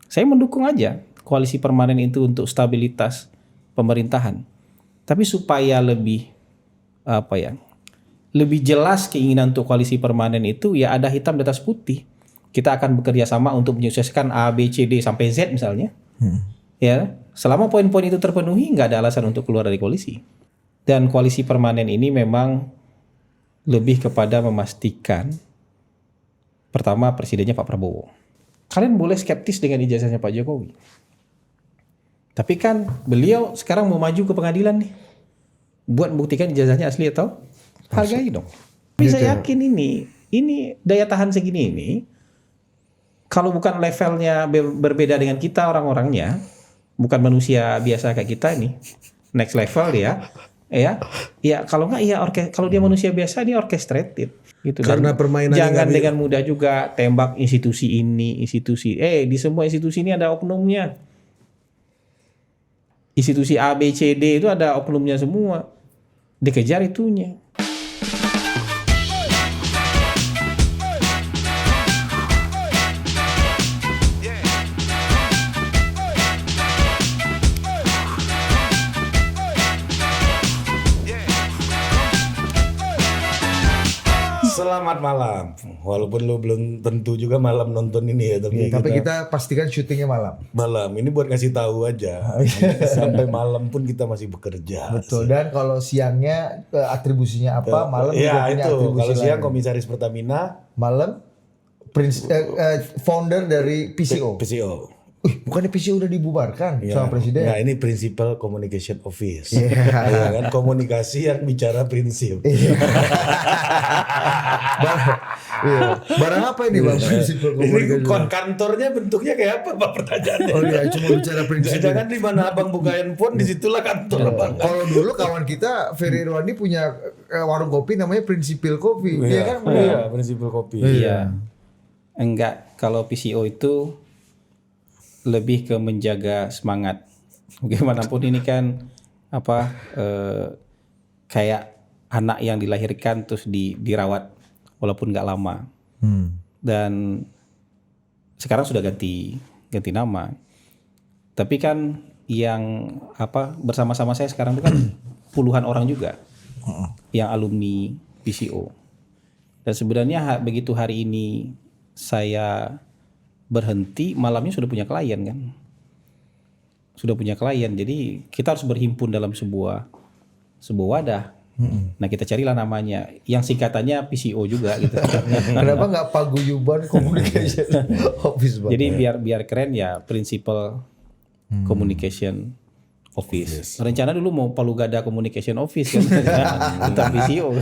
Saya mendukung aja koalisi permanen itu untuk stabilitas pemerintahan. Tapi supaya lebih lebih jelas keinginan untuk koalisi permanen itu ya ada hitam di atas putih. Kita akan bekerja sama untuk menyukseskan A, B, C, D sampai Z misalnya. Ya, selama poin-poin itu terpenuhi nggak ada alasan untuk keluar dari koalisi. Dan koalisi permanen ini memang lebih kepada memastikan pertama presidennya Pak Prabowo. Kalian boleh skeptis dengan ijazahnya Pak Jokowi. Tapi kan beliau sekarang mau maju ke pengadilan nih. Buat membuktikan ijazahnya asli atau hargai dong. Tapi saya yakin ini daya tahan segini ini kalau bukan levelnya berbeda dengan kita orang-orangnya, bukan manusia biasa kayak kita ini, next level dia, ya kalau nggak ya kalau dia manusia biasa dia orchestrated gitu. Karena permainan jangan dengan mudah juga tembak institusi ini, institusi di semua institusi ini ada oknumnya. Institusi A, B, C, D itu ada oknumnya semua. Dikejar itunya. Selamat malam. Walaupun lu belum tentu juga malam nonton ini ya, tapi kita pastikan syutingnya malam. Malam ini buat ngasih tahu aja. Sampai malam pun kita masih bekerja. Betul. Dan kalau siangnya atribusinya apa, malam juga punya itu. atribusi Kalau siang lain. komisaris Pertamina, malam founder dari PCO. PCO. Bukannya PCO udah dibubarkan sama presiden? Nah, ini Principal Communication Office. Ya kan, komunikasi yang bicara prinsip. Barang apa ini Bang? Principal Ini kantornya bentuknya kayak apa Pak pertanyaannya? Oh iya, cuma bicara prinsip. Jangan di mana abang buka handphone, disitulah kantor abang. Kalau dulu kawan kita Ferry Irwandi punya warung kopi namanya Principal Kopi. Iya kan? Iya, Principal Kopi. Iya. Enggak, kalau PCO itu lebih ke menjaga semangat. Bagaimanapun ini kan kayak anak yang dilahirkan terus dirawat walaupun nggak lama. Dan sekarang sudah ganti nama. Tapi kan yang bersama-sama saya sekarang itu kan puluhan orang juga yang alumni PCO. Dan sebenarnya begitu hari ini saya berhenti, malamnya sudah punya klien kan. Sudah punya klien, jadi kita harus berhimpun dalam sebuah wadah. Nah kita carilah namanya, yang singkatannya PCO juga gitu. Kenapa nggak Paguyuban Communication Office Bang? Jadi biar keren ya, Principal Communication Office. Rencana dulu mau Palugada Communication Office kan, tentang PCO.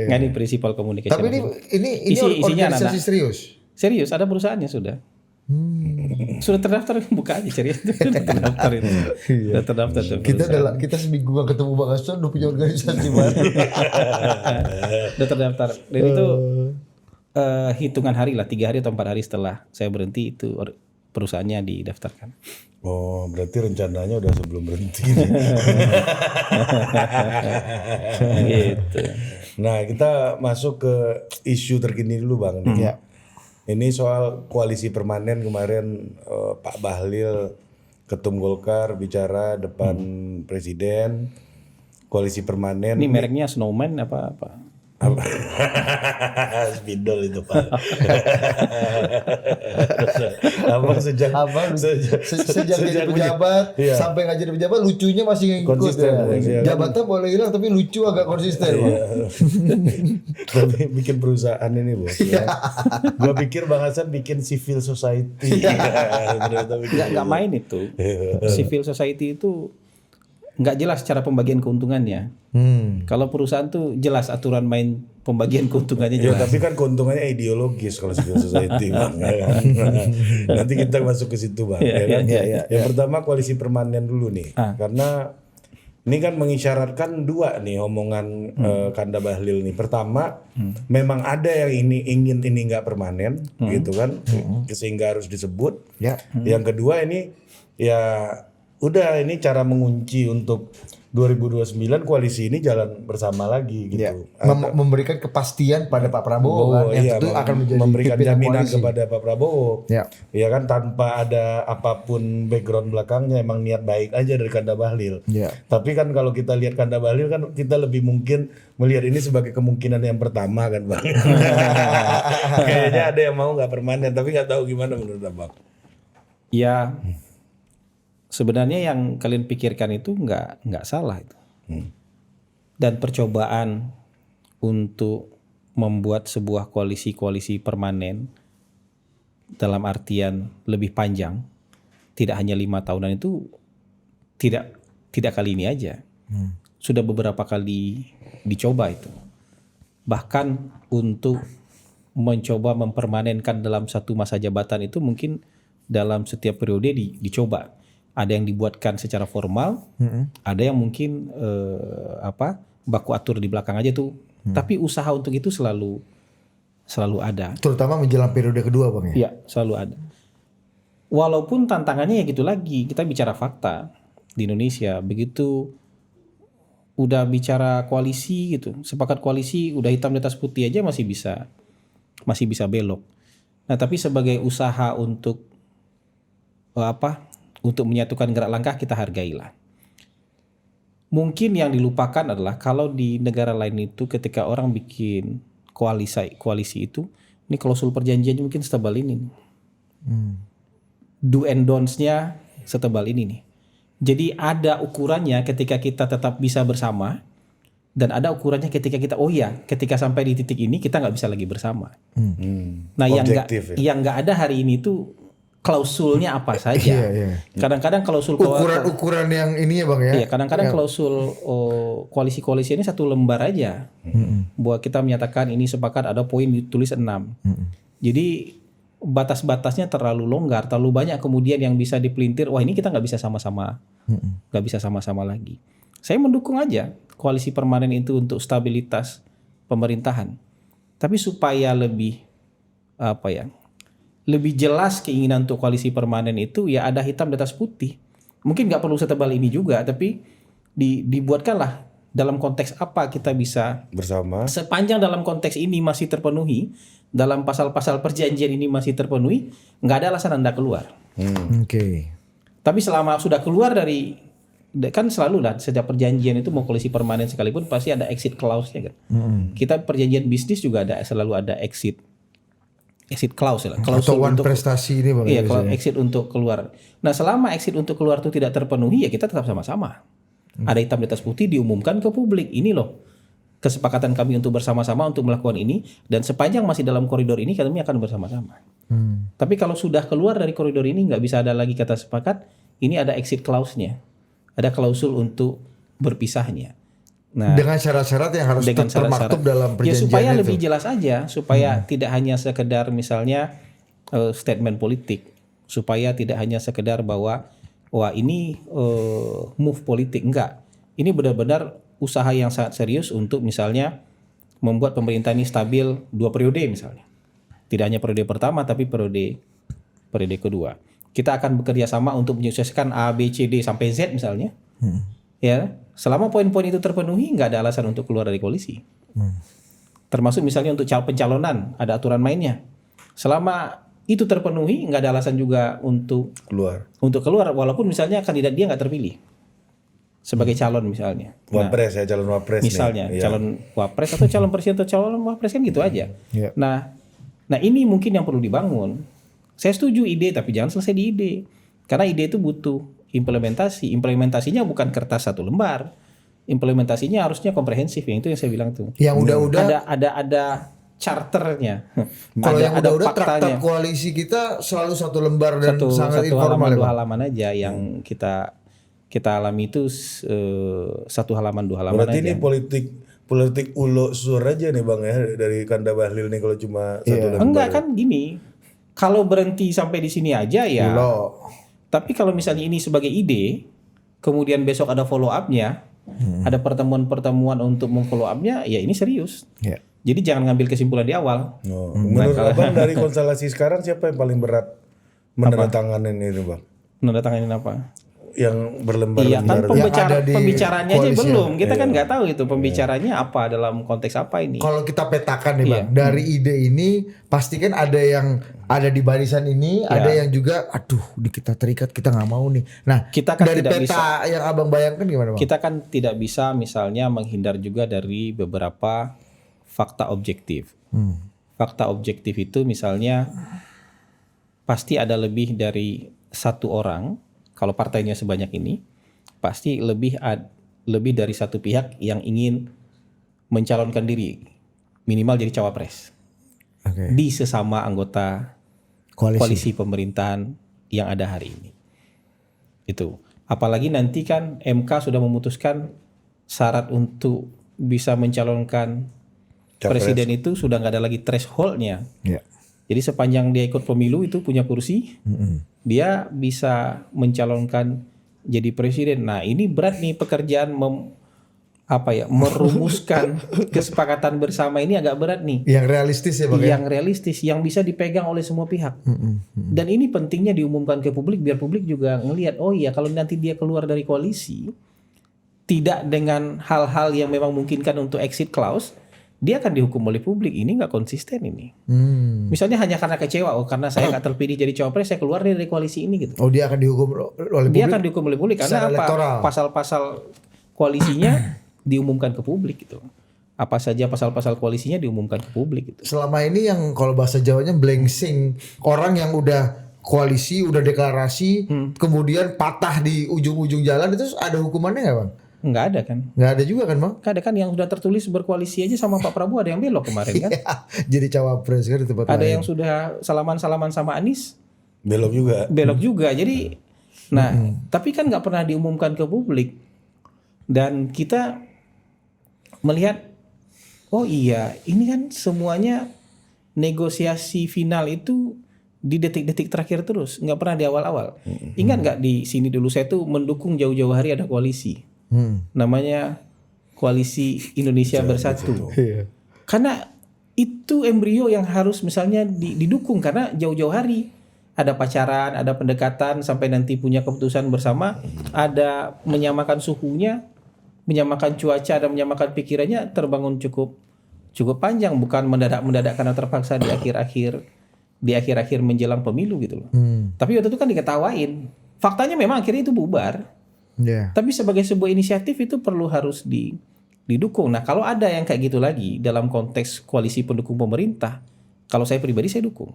Nggak, ini Principal Communication. Tapi ini isinya organisasi serius. Serius, ada perusahaannya sudah. Sudah terdaftar, buka aja serius. Sudah terdaftar itu. Sudah terdaftar tuh. Kita seminggu gak ketemu Bang Aston udah punya organisasi baru. Sudah terdaftar. Dan itu hitungan hari lah, 3 hari atau 4 hari setelah saya berhenti itu perusahaannya didaftarkan. Oh, berarti rencananya udah sebelum berhenti. Gitu. Nah, kita masuk ke isu terkini dulu Bang. Ya. Ini soal koalisi permanen kemarin Pak Bahlil Ketum Golkar bicara depan Presiden. Koalisi permanen. Ini mereknya Snowman apa? Spidol itu Pak. Abang sejak jadi pejabat sampai nggak jadi pejabat lucunya masih ngikut konsisten, ya. Jabatan boleh hilang tapi lucu agak konsisten. Tapi bikin perusahaan ini Bos. Gua pikir Bang Hasan bikin civil society. Nggak main itu. Civil society itu nggak jelas cara pembagian keuntungannya. Kalau perusahaan tuh jelas aturan main pembagian keuntungannya jelas. Ya, tapi kan keuntungannya ideologis kalau civil society Bang. Nanti kita masuk ke situ Bang. Yang pertama koalisi permanen dulu nih. Karena ini kan mengisyaratkan dua nih omongan Kanda Bahlil nih. Pertama, memang ada yang ingin ini nggak permanen gitu kan. Sehingga harus disebut. Yang kedua ini ya udah ini cara mengunci untuk 2029 koalisi ini jalan bersama lagi gitu. Ya. Memberikan kepastian pada Pak Prabowo kan, yang tentu akan menjadi memberikan jaminan koalisi kepada Pak Prabowo. Ya. Ya kan, tanpa ada apapun background belakangnya, emang niat baik aja dari Kanda Bahlil. Ya. Tapi kan kalau kita lihat Kanda Bahlil kan kita lebih mungkin melihat ini sebagai kemungkinan yang pertama kan Bang. Kayaknya ada yang mau nggak permanen, tapi nggak tahu gimana menurut Abang. Ya, sebenarnya yang kalian pikirkan itu nggak salah itu. Dan percobaan untuk membuat sebuah koalisi permanen dalam artian lebih panjang, tidak hanya 5 tahunan itu tidak kali ini aja. Sudah beberapa kali dicoba itu. Bahkan untuk mencoba mempermanenkan dalam satu masa jabatan itu mungkin dalam setiap periode dicoba. Ada yang dibuatkan secara formal, ada yang mungkin baku atur di belakang aja tuh. Tapi usaha untuk itu selalu ada. terutama menjelang periode kedua Bang ya. Iya, selalu ada. Walaupun tantangannya ya gitu lagi, kita bicara fakta di Indonesia, begitu udah bicara koalisi gitu, sepakat koalisi udah hitam di atas putih aja masih bisa belok. Nah, tapi sebagai usaha untuk untuk menyatukan gerak langkah kita hargailah. Mungkin yang dilupakan adalah kalau di negara lain itu ketika orang bikin koalisi itu, ini klausul perjanjiannya mungkin setebal ini nih. Do and don'ts-nya setebal ini nih. Jadi ada ukurannya ketika kita tetap bisa bersama, dan ada ukurannya ketika kita ketika sampai di titik ini kita nggak bisa lagi bersama. Nah, yang nggak ada hari ini tuh klausulnya apa saja. Kadang-kadang klausul ukuran yang ini ya Bang ya. Iya, kadang-kadang klausul koalisi-koalisi ini 1 lembar aja. Bahwa kita menyatakan ini sepakat ada poin ditulis 6. Jadi batas-batasnya terlalu longgar, terlalu banyak kemudian yang bisa dipelintir, wah ini kita nggak bisa sama-sama. Nggak bisa sama-sama lagi. Saya mendukung aja koalisi permanen itu untuk stabilitas pemerintahan. Tapi supaya lebih lebih jelas keinginan untuk koalisi permanen itu ya ada hitam di atas putih. Mungkin nggak perlu setebal ini juga, tapi dibuatkanlah dalam konteks apa kita bisa bersama. Sepanjang dalam konteks ini masih terpenuhi, dalam pasal-pasal perjanjian ini masih terpenuhi, nggak ada alasan Anda keluar. Tapi selama sudah keluar kan selalu lah setiap perjanjian itu mau koalisi permanen sekalipun pasti ada exit clause-nya kan. Kita perjanjian bisnis juga selalu ada exit clause lah. Atau one prestasi ini Bang. Iya, kalau exit untuk keluar. Nah, selama exit untuk keluar itu tidak terpenuhi ya kita tetap sama-sama. Ada hitam di atas putih diumumkan ke publik. Ini loh kesepakatan kami untuk bersama-sama untuk melakukan ini, dan sepanjang masih dalam koridor ini kami akan bersama-sama. Tapi kalau sudah keluar dari koridor ini nggak bisa ada lagi kata sepakat, ini ada exit clause-nya. Ada klausul untuk berpisahnya. Nah, dengan syarat-syarat yang harus termaktub dalam perjanjian ya, supaya itu. lebih jelas aja, supaya tidak hanya sekedar misalnya statement politik, supaya tidak hanya sekedar bahwa wah ini move politik, enggak. Ini benar-benar usaha yang sangat serius untuk misalnya membuat pemerintah ini stabil 2 periode misalnya. Tidak hanya periode pertama tapi periode kedua. Kita akan bekerja sama untuk menyukseskan A, B, C, D sampai Z misalnya. Ya, selama poin-poin itu terpenuhi nggak ada alasan untuk keluar dari koalisi. Termasuk misalnya untuk pencalonan ada aturan mainnya. Selama itu terpenuhi nggak ada alasan juga untuk keluar walaupun misalnya kandidat dia nggak terpilih sebagai calon misalnya. Wapres calon wapres misalnya nih. Calon wapres atau calon presiden atau calon wapres kan gitu aja. Nah ini mungkin yang perlu dibangun. Saya setuju ide tapi jangan selesai di ide. Karena ide itu butuh implementasi. Implementasinya bukan kertas 1 lembar. Implementasinya harusnya komprehensif. Yang itu yang saya bilang tuh. Yang udah ada charternya. Kalau yang udah traktat koalisi kita selalu 1 lembar dan sangat informal. 1 halaman aja yang kita alami itu 1 halaman 2 halaman. Berarti aja. Ini politik ulo sur aja nih Bang ya dari Kanda Bahlil nih kalau cuma 1 lembar. Enggak kan gini. Kalau berhenti sampai di sini aja ya. Tapi kalau misalnya ini sebagai ide, kemudian besok ada follow up-nya, ada pertemuan-pertemuan untuk memfollow up-nya, ya ini serius. Jadi jangan ngambil kesimpulan di awal. Menurut Abang dari konstelasi sekarang siapa yang paling berat menandatangani itu Bang? Menandatangani apa? yang berlembar-lembar. Iya kan pembicaranya aja koalisi belum. Kita kan nggak tahu itu pembicaranya apa dalam konteks apa ini. Kalau kita petakan nih Bang, dari ide ini pasti kan ada yang ada di barisan ini, ada yang juga aduh kita terikat kita nggak mau nih. Nah, kita kan dari tidak peta bisa, yang Abang bayangkan gimana Bang? kita kan tidak bisa misalnya menghindar juga dari beberapa fakta objektif. Fakta objektif itu misalnya pasti ada lebih dari satu orang, kalau partainya sebanyak ini, pasti lebih dari satu pihak yang ingin mencalonkan diri minimal jadi cawapres di sesama anggota koalisi pemerintahan yang ada hari ini. Itu. Apalagi nanti kan MK sudah memutuskan syarat untuk bisa mencalonkan presiden itu sudah nggak ada lagi thresholdnya. Jadi sepanjang dia ikut pemilu itu punya kursi, dia bisa mencalonkan jadi presiden. Nah ini berat nih pekerjaan merumuskan kesepakatan bersama ini agak berat nih. Yang realistis ya Bang? Yang realistis, yang bisa dipegang oleh semua pihak. Dan ini pentingnya diumumkan ke publik biar publik juga ngelihat, oh iya kalau nanti dia keluar dari koalisi, tidak dengan hal-hal yang memang memungkinkan untuk exit clause, dia akan dihukum oleh publik. Ini nggak konsisten ini. Misalnya hanya karena kecewa, karena saya nggak terpilih jadi cawapres, saya keluar dari koalisi ini gitu. Oh dia akan dihukum oleh publik? Dia akan dihukum oleh publik karena apa? Pasal-pasal koalisinya diumumkan ke publik gitu. Apa saja pasal-pasal koalisinya diumumkan ke publik gitu. Selama ini yang kalau bahasa Jawanya blengsing, orang yang udah koalisi, udah deklarasi, kemudian patah di ujung-ujung jalan, itu ada hukumannya nggak Bang? Nggak ada kan? Nggak ada juga kan Bang? Nggak ada kan, yang sudah tertulis berkoalisi aja sama Pak Prabowo ada yang belok kemarin kan? Jadi cawapres kan di tempat ada lain. yang sudah salaman-salaman sama Anies belok juga. Jadi tapi kan nggak pernah diumumkan ke publik. Dan kita melihat, oh iya ini kan semuanya negosiasi final itu di detik-detik terakhir terus, nggak pernah di awal-awal. Ingat nggak di sini dulu saya tuh mendukung jauh-jauh hari ada koalisi. Namanya Koalisi Indonesia Bersatu. Karena itu embrio yang harus misalnya didukung, karena jauh-jauh hari ada pacaran, ada pendekatan sampai nanti punya keputusan bersama, ada menyamakan suhunya, menyamakan cuaca, dan menyamakan pikirannya terbangun cukup panjang, bukan mendadak karena terpaksa di akhir-akhir menjelang pemilu gitu loh. Tapi waktu itu kan diketawain. Faktanya memang akhirnya itu bubar. Tapi sebagai sebuah inisiatif itu harus didukung. Nah kalau ada yang kayak gitu lagi dalam konteks koalisi pendukung pemerintah, kalau saya pribadi saya dukung.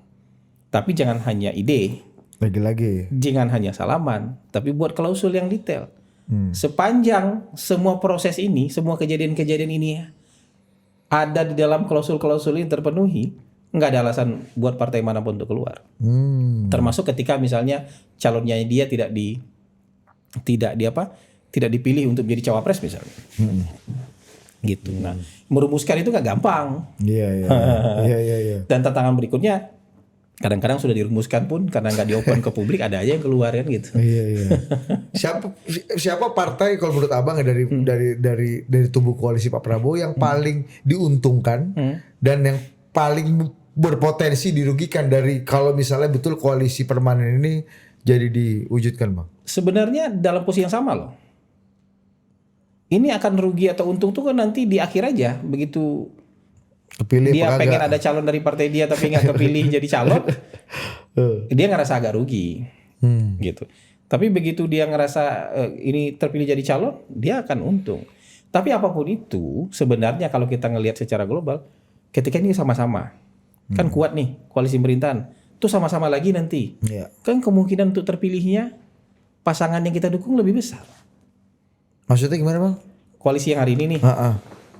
Tapi jangan hanya ide. Lagi-lagi. Jangan hanya salaman, tapi buat klausul yang detail. Sepanjang semua proses ini, semua kejadian-kejadian ini ada di dalam klausul-klausul ini terpenuhi, nggak ada alasan buat partai manapun untuk keluar. Termasuk ketika misalnya calonnya dia tidak dipilih untuk menjadi cawapres misalnya. Gitu. Nah, merumuskan itu nggak gampang. Iya. Dan tantangan berikutnya kadang-kadang sudah dirumuskan pun karena nggak diopen ke publik, ada aja yang keluar kan gitu. Iya. Siapa partai kalau menurut Abang ya dari tubuh koalisi Pak Prabowo yang paling diuntungkan dan yang paling berpotensi dirugikan dari kalau misalnya betul koalisi permanen ini jadi diwujudkan Bang? Sebenarnya dalam posisi yang sama loh. Ini akan rugi atau untung tuh kan nanti di akhir aja, begitu kepilih dia pengen ada calon dari partai dia tapi nggak kepilih jadi calon, dia ngerasa agak rugi, gitu. Tapi begitu dia ngerasa ini terpilih jadi calon, dia akan untung. Tapi apapun itu, sebenarnya kalau kita ngelihat secara global, ketika ini sama-sama, kan kuat nih koalisi pemerintahan, tuh sama-sama lagi nanti, kan kemungkinan untuk terpilihnya pasangan yang kita dukung lebih besar. Maksudnya gimana Bang? Koalisi yang hari ini nih,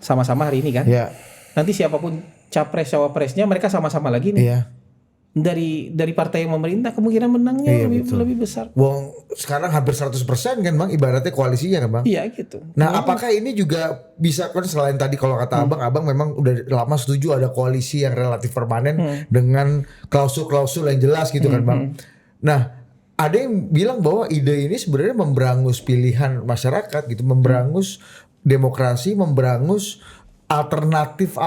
sama-sama hari ini kan. Nanti siapapun capres cawapresnya mereka sama-sama lagi nih. Dari partai yang memerintah kemungkinan menangnya lebih besar. Wong sekarang hampir 100% kan Bang, ibaratnya koalisinya kan Bang. Iya gitu. Nah apakah ini juga bisa kan selain tadi kalau kata Abang memang udah lama setuju ada koalisi yang relatif permanen dengan klausul-klausul yang jelas gitu kan Bang. Nah ada yang bilang bahwa ide ini sebenarnya memberangus pilihan masyarakat gitu, memberangus demokrasi, memberangus alternatif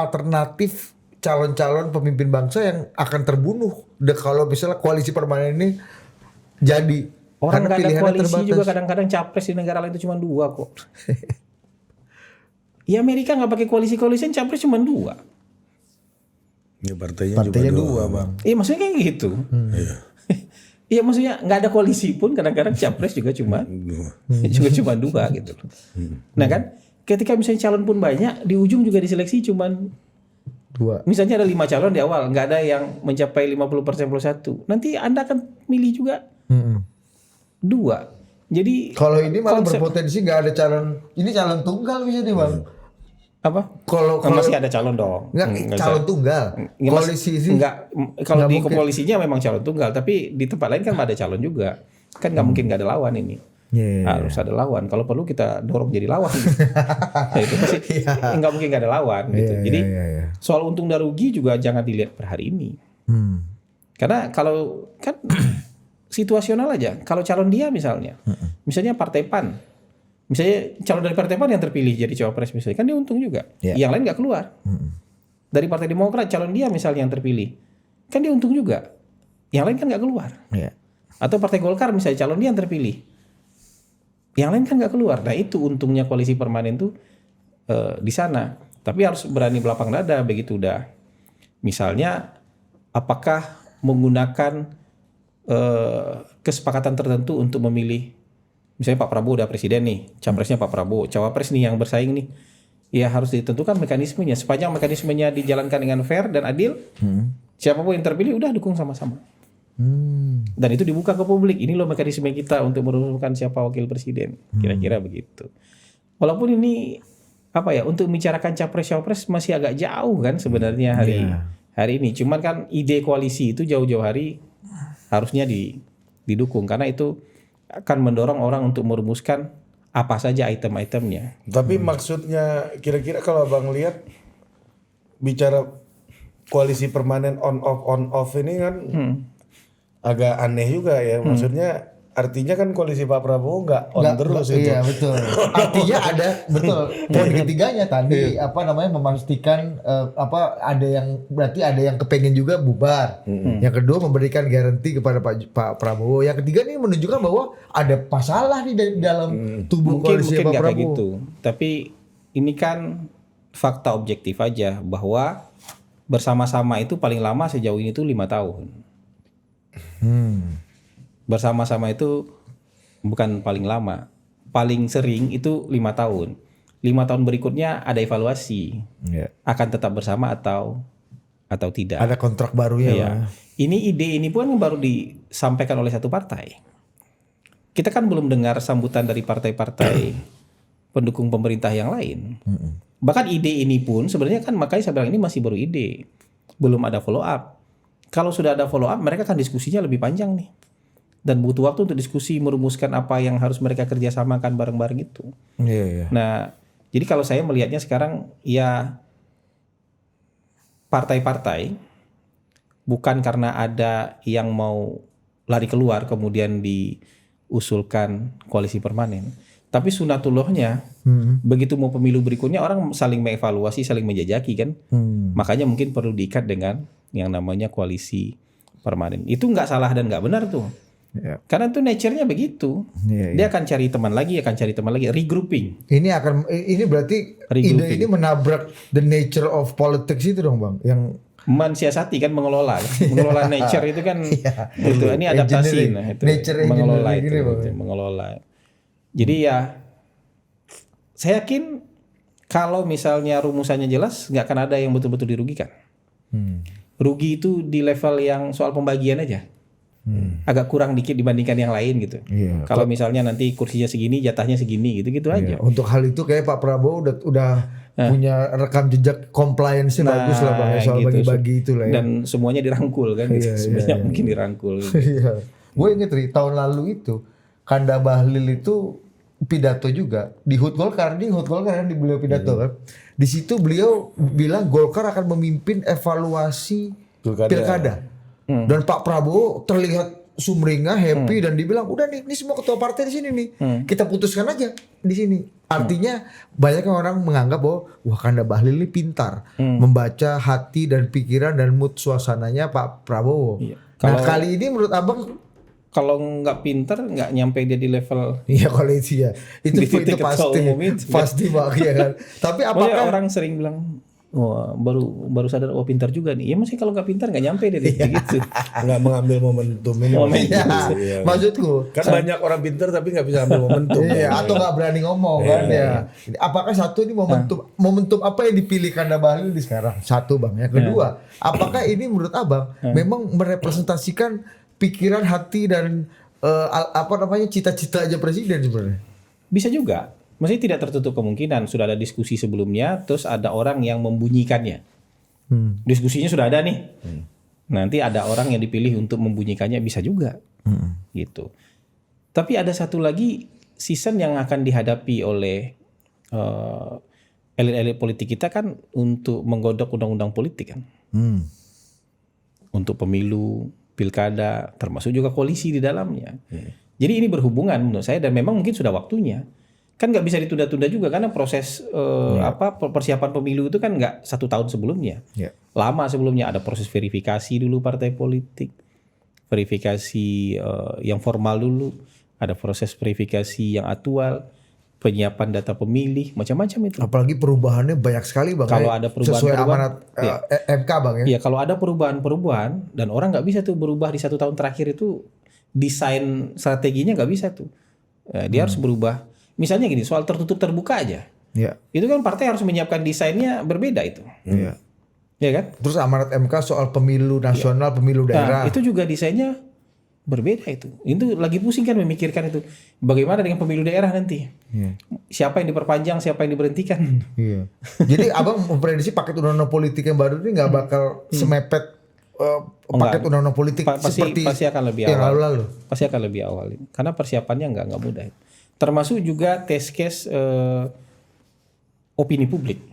calon-calon pemimpin bangsa yang akan terbunuh kalau misalnya koalisi permanen ini jadi. Orang nggak ada pilihannya koalisi terbatas. juga kadang-kadang capres di negara lain itu cuma 2 kok. Ya Amerika nggak pakai koalisi-koalisian, capres cuma 2. Ya partainya Partainya juga 2 bang. Iya maksudnya kayak gitu. Iya. Iya maksudnya nggak ada koalisi pun kadang-kadang capres juga cuma 2 gitu. Nah kan ketika misalnya calon pun banyak, di ujung juga diseleksi cuman 2. misalnya ada 5 calon di awal, nggak ada yang mencapai 50% plus 1. Nanti Anda akan milih juga 2. Jadi Kalau ini malah konsep- berpotensi nggak ada calon, ini calon tunggal bisa nih bang. apa? Kalau Masih ada calon dong. nggak calon tunggal, Nggak, koalisi sih enggak, kalau nggak di mungkin. koalisinya memang calon tunggal, tapi di tempat lain kan ada calon juga. Kan nggak mungkin nggak ada lawan ini. Iya. Harus ada lawan. Kalau perlu kita dorong jadi lawan. Ya, itu pasti nggak mungkin nggak ada lawan. Gitu. Iya, Jadi iya. soal untung dan rugi juga jangan dilihat per hari ini. Karena kalau kan situasional aja. Kalau calon dia misalnya Partai PAN, misalnya calon dari Partai PAN yang terpilih jadi cawapres misalnya, kan dia untung juga. Iya. Yang lain nggak keluar. Dari Partai Demokrat calon dia misalnya yang terpilih, kan dia untung juga. Yang lain kan nggak keluar. Iya. Atau Partai Golkar misalnya calon dia yang terpilih, yang lain kan nggak keluar. Nah itu untungnya koalisi permanen tuh di sana. Tapi harus berani belapang dada begitu udah. Misalnya apakah menggunakan kesepakatan tertentu untuk memilih, misalnya Pak Prabowo udah presiden nih, capresnya Pak Prabowo, cawapres nih yang bersaing nih, ya harus ditentukan mekanismenya. Sepanjang mekanismenya dijalankan dengan fair dan adil, siapapun yang terpilih udah dukung sama-sama. Dan itu dibuka ke publik. Ini loh mekanisme kita untuk merumuskan siapa wakil presiden. Kira-kira begitu. Walaupun ini apa ya, untuk membicarakan capres-cawapres masih agak jauh kan sebenarnya hari ini. Cuman kan ide koalisi itu jauh-jauh hari harusnya didukung, karena itu akan mendorong orang untuk merumuskan apa saja item-itemnya. Tapi maksudnya kira-kira kalau Abang lihat bicara koalisi permanen on off ini kan agak aneh juga ya. Maksudnya artinya kan koalisi Pak Prabowo nggak on terus itu. Iya betul. Artinya ada betul. Poin ketiganya tadi memastikan ada yang berarti ada yang kepengen juga bubar. Yang kedua memberikan garansi kepada Pak Prabowo. Yang ketiga ini menunjukkan bahwa ada masalah nih dari dalam tubuh koalisi Mungkin Pak nggak kayak Prabowo. gitu. Tapi ini kan fakta objektif aja bahwa bersama-sama itu paling lama sejauh ini tuh 5 tahun. Bersama-sama itu bukan paling lama, paling sering itu 5 tahun. 5 tahun berikutnya ada evaluasi, akan tetap bersama atau tidak. Ada kontrak barunya. Iya. Bang. Ini ide ini pun baru disampaikan oleh satu partai. Kita kan belum dengar sambutan dari partai-partai pendukung pemerintah yang lain. Bahkan ide ini pun sebenarnya kan, makanya saya bilang ini masih baru ide, belum ada follow up. Kalau sudah ada follow up, mereka kan diskusinya lebih panjang nih. Dan butuh waktu untuk diskusi merumuskan apa yang harus mereka kerjasamakan bareng-bareng itu. Iya. Nah, jadi kalau saya melihatnya sekarang ya partai-partai bukan karena ada yang mau lari keluar kemudian diusulkan koalisi permanen, tapi sunatullahnya begitu mau pemilu berikutnya orang saling mengevaluasi, saling menjajaki kan. Makanya mungkin perlu diikat dengan yang namanya koalisi permanen. Itu nggak salah dan nggak benar tuh. Ya. Karena itu nature-nya begitu. Dia akan cari teman lagi, regrouping. Ini berarti ide ini menabrak the nature of politics itu dong bang, yang mensiasati kan, mengelola nature itu kan itu ini adaptasi, nah itu mengelola itu, mengelola. Jadi ya saya yakin kalau misalnya rumusannya jelas nggak akan ada yang betul-betul dirugikan. Rugi itu di level yang soal pembagian aja. Agak kurang dikit dibandingkan yang lain gitu. Kalau misalnya nanti kursinya segini, jatahnya segini, gitu aja. Untuk hal itu kayak Pak Prabowo udah punya rekam jejak compliance-nya bagus lah bang, soal gitu, bagi-bagi itu lah ya. Dan semuanya dirangkul kan, sebenarnya mungkin dirangkul. Gitu. Gue inget tahun lalu itu Kanda Bahlil itu pidato juga di HUT Golkar, kan di beliau pidato kan. Di situ beliau bilang Golkar akan memimpin evaluasi pilkada. Dan Pak Prabowo terlihat sumringah, happy dan dibilang udah nih, ini semua ketua partai di sini nih, kita putuskan aja di sini. Artinya banyak orang menganggap bahwa wah Kanda Bahlil ini pintar membaca hati dan pikiran dan mood suasananya Pak Prabowo. Nah kali ini menurut abang kalau nggak pinter nggak nyampe dia di level Iya koalisi ya. Itu di titik ketua pasti umum itu. pasti Bang ya kan. Tapi Makanya apakah orang sering bilang, wah baru sadar pintar juga nih. Ya mesti kalau nggak pintar nggak nyampe dia gitu. Nggak mengambil momentum ini. Iya, Iya. maksudku Kan banyak orang pintar tapi nggak bisa ambil momentum. iya, atau nggak berani ngomong kan ya. Apakah satu ini momentum apa yang dipilih Kanda Bahlil di sekarang? Satu Bang. Yang kedua, apakah ini menurut Abang memang merepresentasikan pikiran, hati dan cita-cita aja presiden sebenarnya? Bisa juga. Mesti tidak tertutup kemungkinan sudah ada diskusi sebelumnya, terus ada orang yang membunyikannya. Diskusinya sudah ada nih. Nanti ada orang yang dipilih untuk membunyikannya, bisa juga. Gitu. Tapi ada satu lagi season yang akan dihadapi oleh elit-elit politik kita kan untuk menggodok undang-undang politik kan. Untuk pemilu, pilkada, termasuk juga koalisi di dalamnya. Jadi ini berhubungan menurut saya dan memang mungkin sudah waktunya. Kan nggak bisa ditunda-tunda juga karena proses persiapan pemilu itu kan nggak 1 tahun sebelumnya. Lama sebelumnya ada proses verifikasi dulu partai politik, verifikasi yang formal dulu, ada proses verifikasi yang aktual, penyiapan data pemilih, macam-macam itu. Apalagi perubahannya banyak sekali Bang. Kalau ada perubahan sesuai amanat MK Bang ya. Iya, kalau ada perubahan dan orang nggak bisa tuh berubah di 1 tahun terakhir itu, desain strateginya nggak bisa tuh. Dia harus berubah. Misalnya gini, soal tertutup terbuka aja. Iya. Itu kan partai harus menyiapkan desainnya berbeda itu. Iya. Ya kan? Terus amanat MK soal pemilu nasional, pemilu daerah. Nah, itu juga desainnya berbeda itu. Itu lagi pusing kan memikirkan itu. Bagaimana dengan pemilu daerah nanti? Siapa yang diperpanjang, siapa yang diberhentikan? Iya. Jadi Abang memprediksi paket undang-undang politik yang baru ini nggak bakal semepet paket undang-undang politik seperti pasti akan lebih yang awal. lalu. Pasti akan lebih awal. Karena persiapannya nggak mudah. Termasuk juga test case opini publik.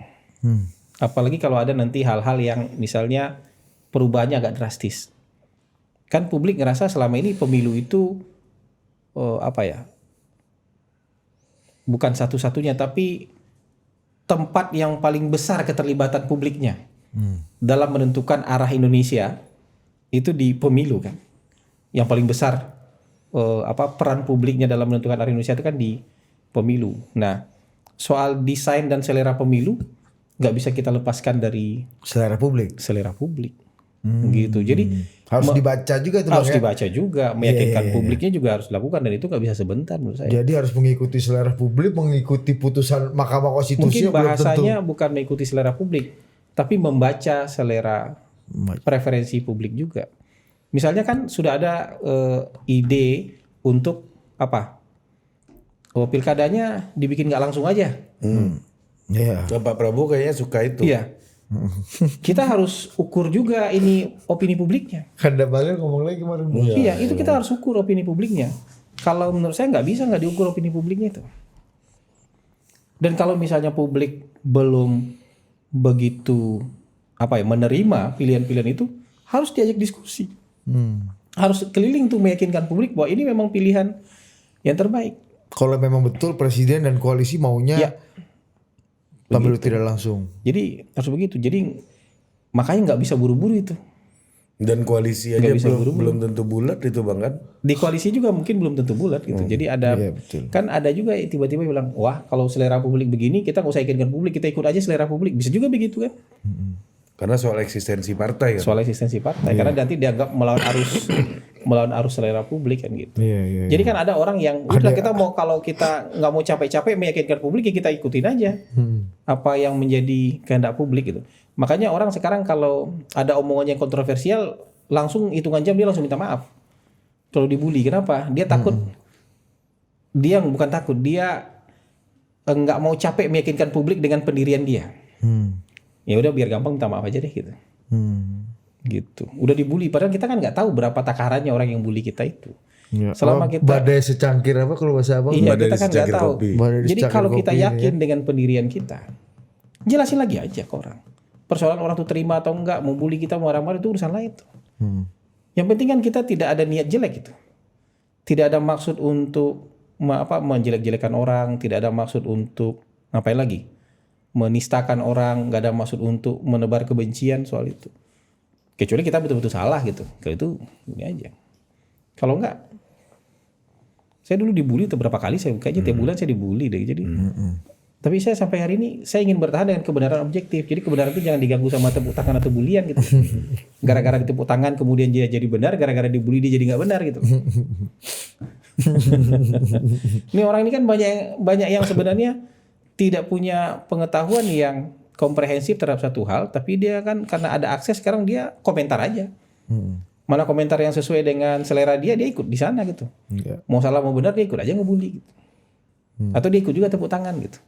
Apalagi kalau ada nanti hal-hal yang misalnya perubahannya agak drastis. Kan publik ngerasa selama ini pemilu itu bukan satu-satunya tapi tempat yang paling besar keterlibatan publiknya dalam menentukan arah Indonesia itu di pemilu kan. Yang paling besar peran publiknya dalam menentukan arah Indonesia itu kan di pemilu. Nah, soal desain dan selera pemilu nggak bisa kita lepaskan dari Selera publik. Gitu. Jadi Harus dibaca juga itu Bang harus ya. dibaca juga, meyakinkan publiknya juga harus dilakukan dan itu nggak bisa sebentar menurut saya. Jadi harus mengikuti selera publik, mengikuti putusan Mahkamah Mungkin Konstitusi. bahasanya bukan mengikuti selera publik, tapi membaca selera preferensi publik juga. Misalnya kan sudah ada ide untuk pilkadanya dibikin nggak langsung aja. Iya. Pak Prabowo kayaknya suka itu. Iya. Kita harus ukur juga ini opini publiknya. Kanda Bahlil ngomong lagi kemarin. Iya, itu kita harus ukur opini publiknya. Kalau menurut saya nggak diukur opini publiknya itu. Dan kalau misalnya publik belum begitu menerima pilihan-pilihan itu, harus diajak diskusi. Harus keliling tuh meyakinkan publik bahwa ini memang pilihan yang terbaik. Kalau memang betul presiden dan koalisi maunya pemilu tidak langsung. Jadi harus begitu. Jadi makanya nggak bisa buru-buru itu. Dan koalisi aja belum tentu bulat itu Bang kan? Di koalisi juga mungkin belum tentu bulat gitu. Jadi ada kan ada juga tiba-tiba bilang, wah kalau selera publik begini kita nggak usah ikutkan publik, kita ikut aja selera publik. Bisa juga begitu kan? Karena soal eksistensi partai kan? Soal eksistensi partai. Karena nanti dianggap melawan arus selera publik kan gitu. Jadi kan ada orang yang udah kita mau, kalau kita nggak mau capek-capek meyakinkan publik ya kita ikutin aja apa yang menjadi kehendak publik gitu. Makanya orang sekarang kalau ada omongan yang kontroversial langsung hitungan jam dia langsung minta maaf. Kalau dibully, kenapa? Dia takut. Dia bukan takut, dia nggak mau capek meyakinkan publik dengan pendirian dia. Ya udah biar gampang minta maaf aja deh gitu. Gitu. Udah dibully padahal kita kan nggak tahu berapa takarannya orang yang bully kita itu. Selama kita badai secangkir apa kalau bahasa Abang? Iya, kita kan nggak tahu. Badai Jadi kalau kita kopi, yakin dengan pendirian kita, jelasin lagi aja ke orang. Persoalan orang tuh terima atau enggak, mau bully kita, mau marah-marah itu urusan lain tuh. Yang penting kan kita tidak ada niat jelek gitu. Tidak ada maksud untuk menjelek-jelekan orang, tidak ada maksud untuk ngapain lagi? Menistakan orang, nggak ada maksud untuk menebar kebencian soal itu. Kecuali kita betul-betul salah gitu. Kalau itu ini aja. Kalau enggak, Saya dulu dibully tuh berapa kali, kayaknya tiap bulan saya dibully deh. Jadi, tapi saya sampai hari ini saya ingin bertahan dengan kebenaran objektif. Jadi kebenaran itu jangan diganggu sama tepuk tangan atau bulian gitu. Gara-gara ditepuk tangan kemudian dia jadi benar, gara-gara dibully dia jadi nggak benar gitu. Ini orang ini kan banyak yang sebenarnya tidak punya pengetahuan yang komprehensif terhadap satu hal, tapi dia kan karena ada akses sekarang dia komentar aja. Mana komentar yang sesuai dengan selera dia ikut di sana gitu. Mau salah mau benar dia ikut aja ngebully gitu. Atau dia ikut juga tepuk tangan gitu.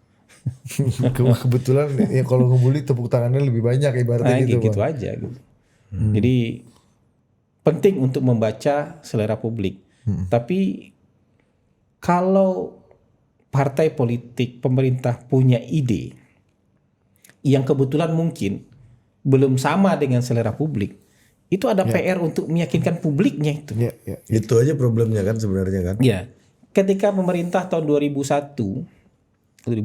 Kebetulan ya kalau ngebully tepuk tangannya lebih banyak ibaratnya gitu aja gitu. Jadi penting untuk membaca selera publik. Tapi kalau partai politik pemerintah punya ide yang kebetulan mungkin belum sama dengan selera publik, itu ada PR untuk meyakinkan publiknya itu. Itu aja problemnya kan sebenarnya kan. Ya. Ketika pemerintah tahun 2020 atau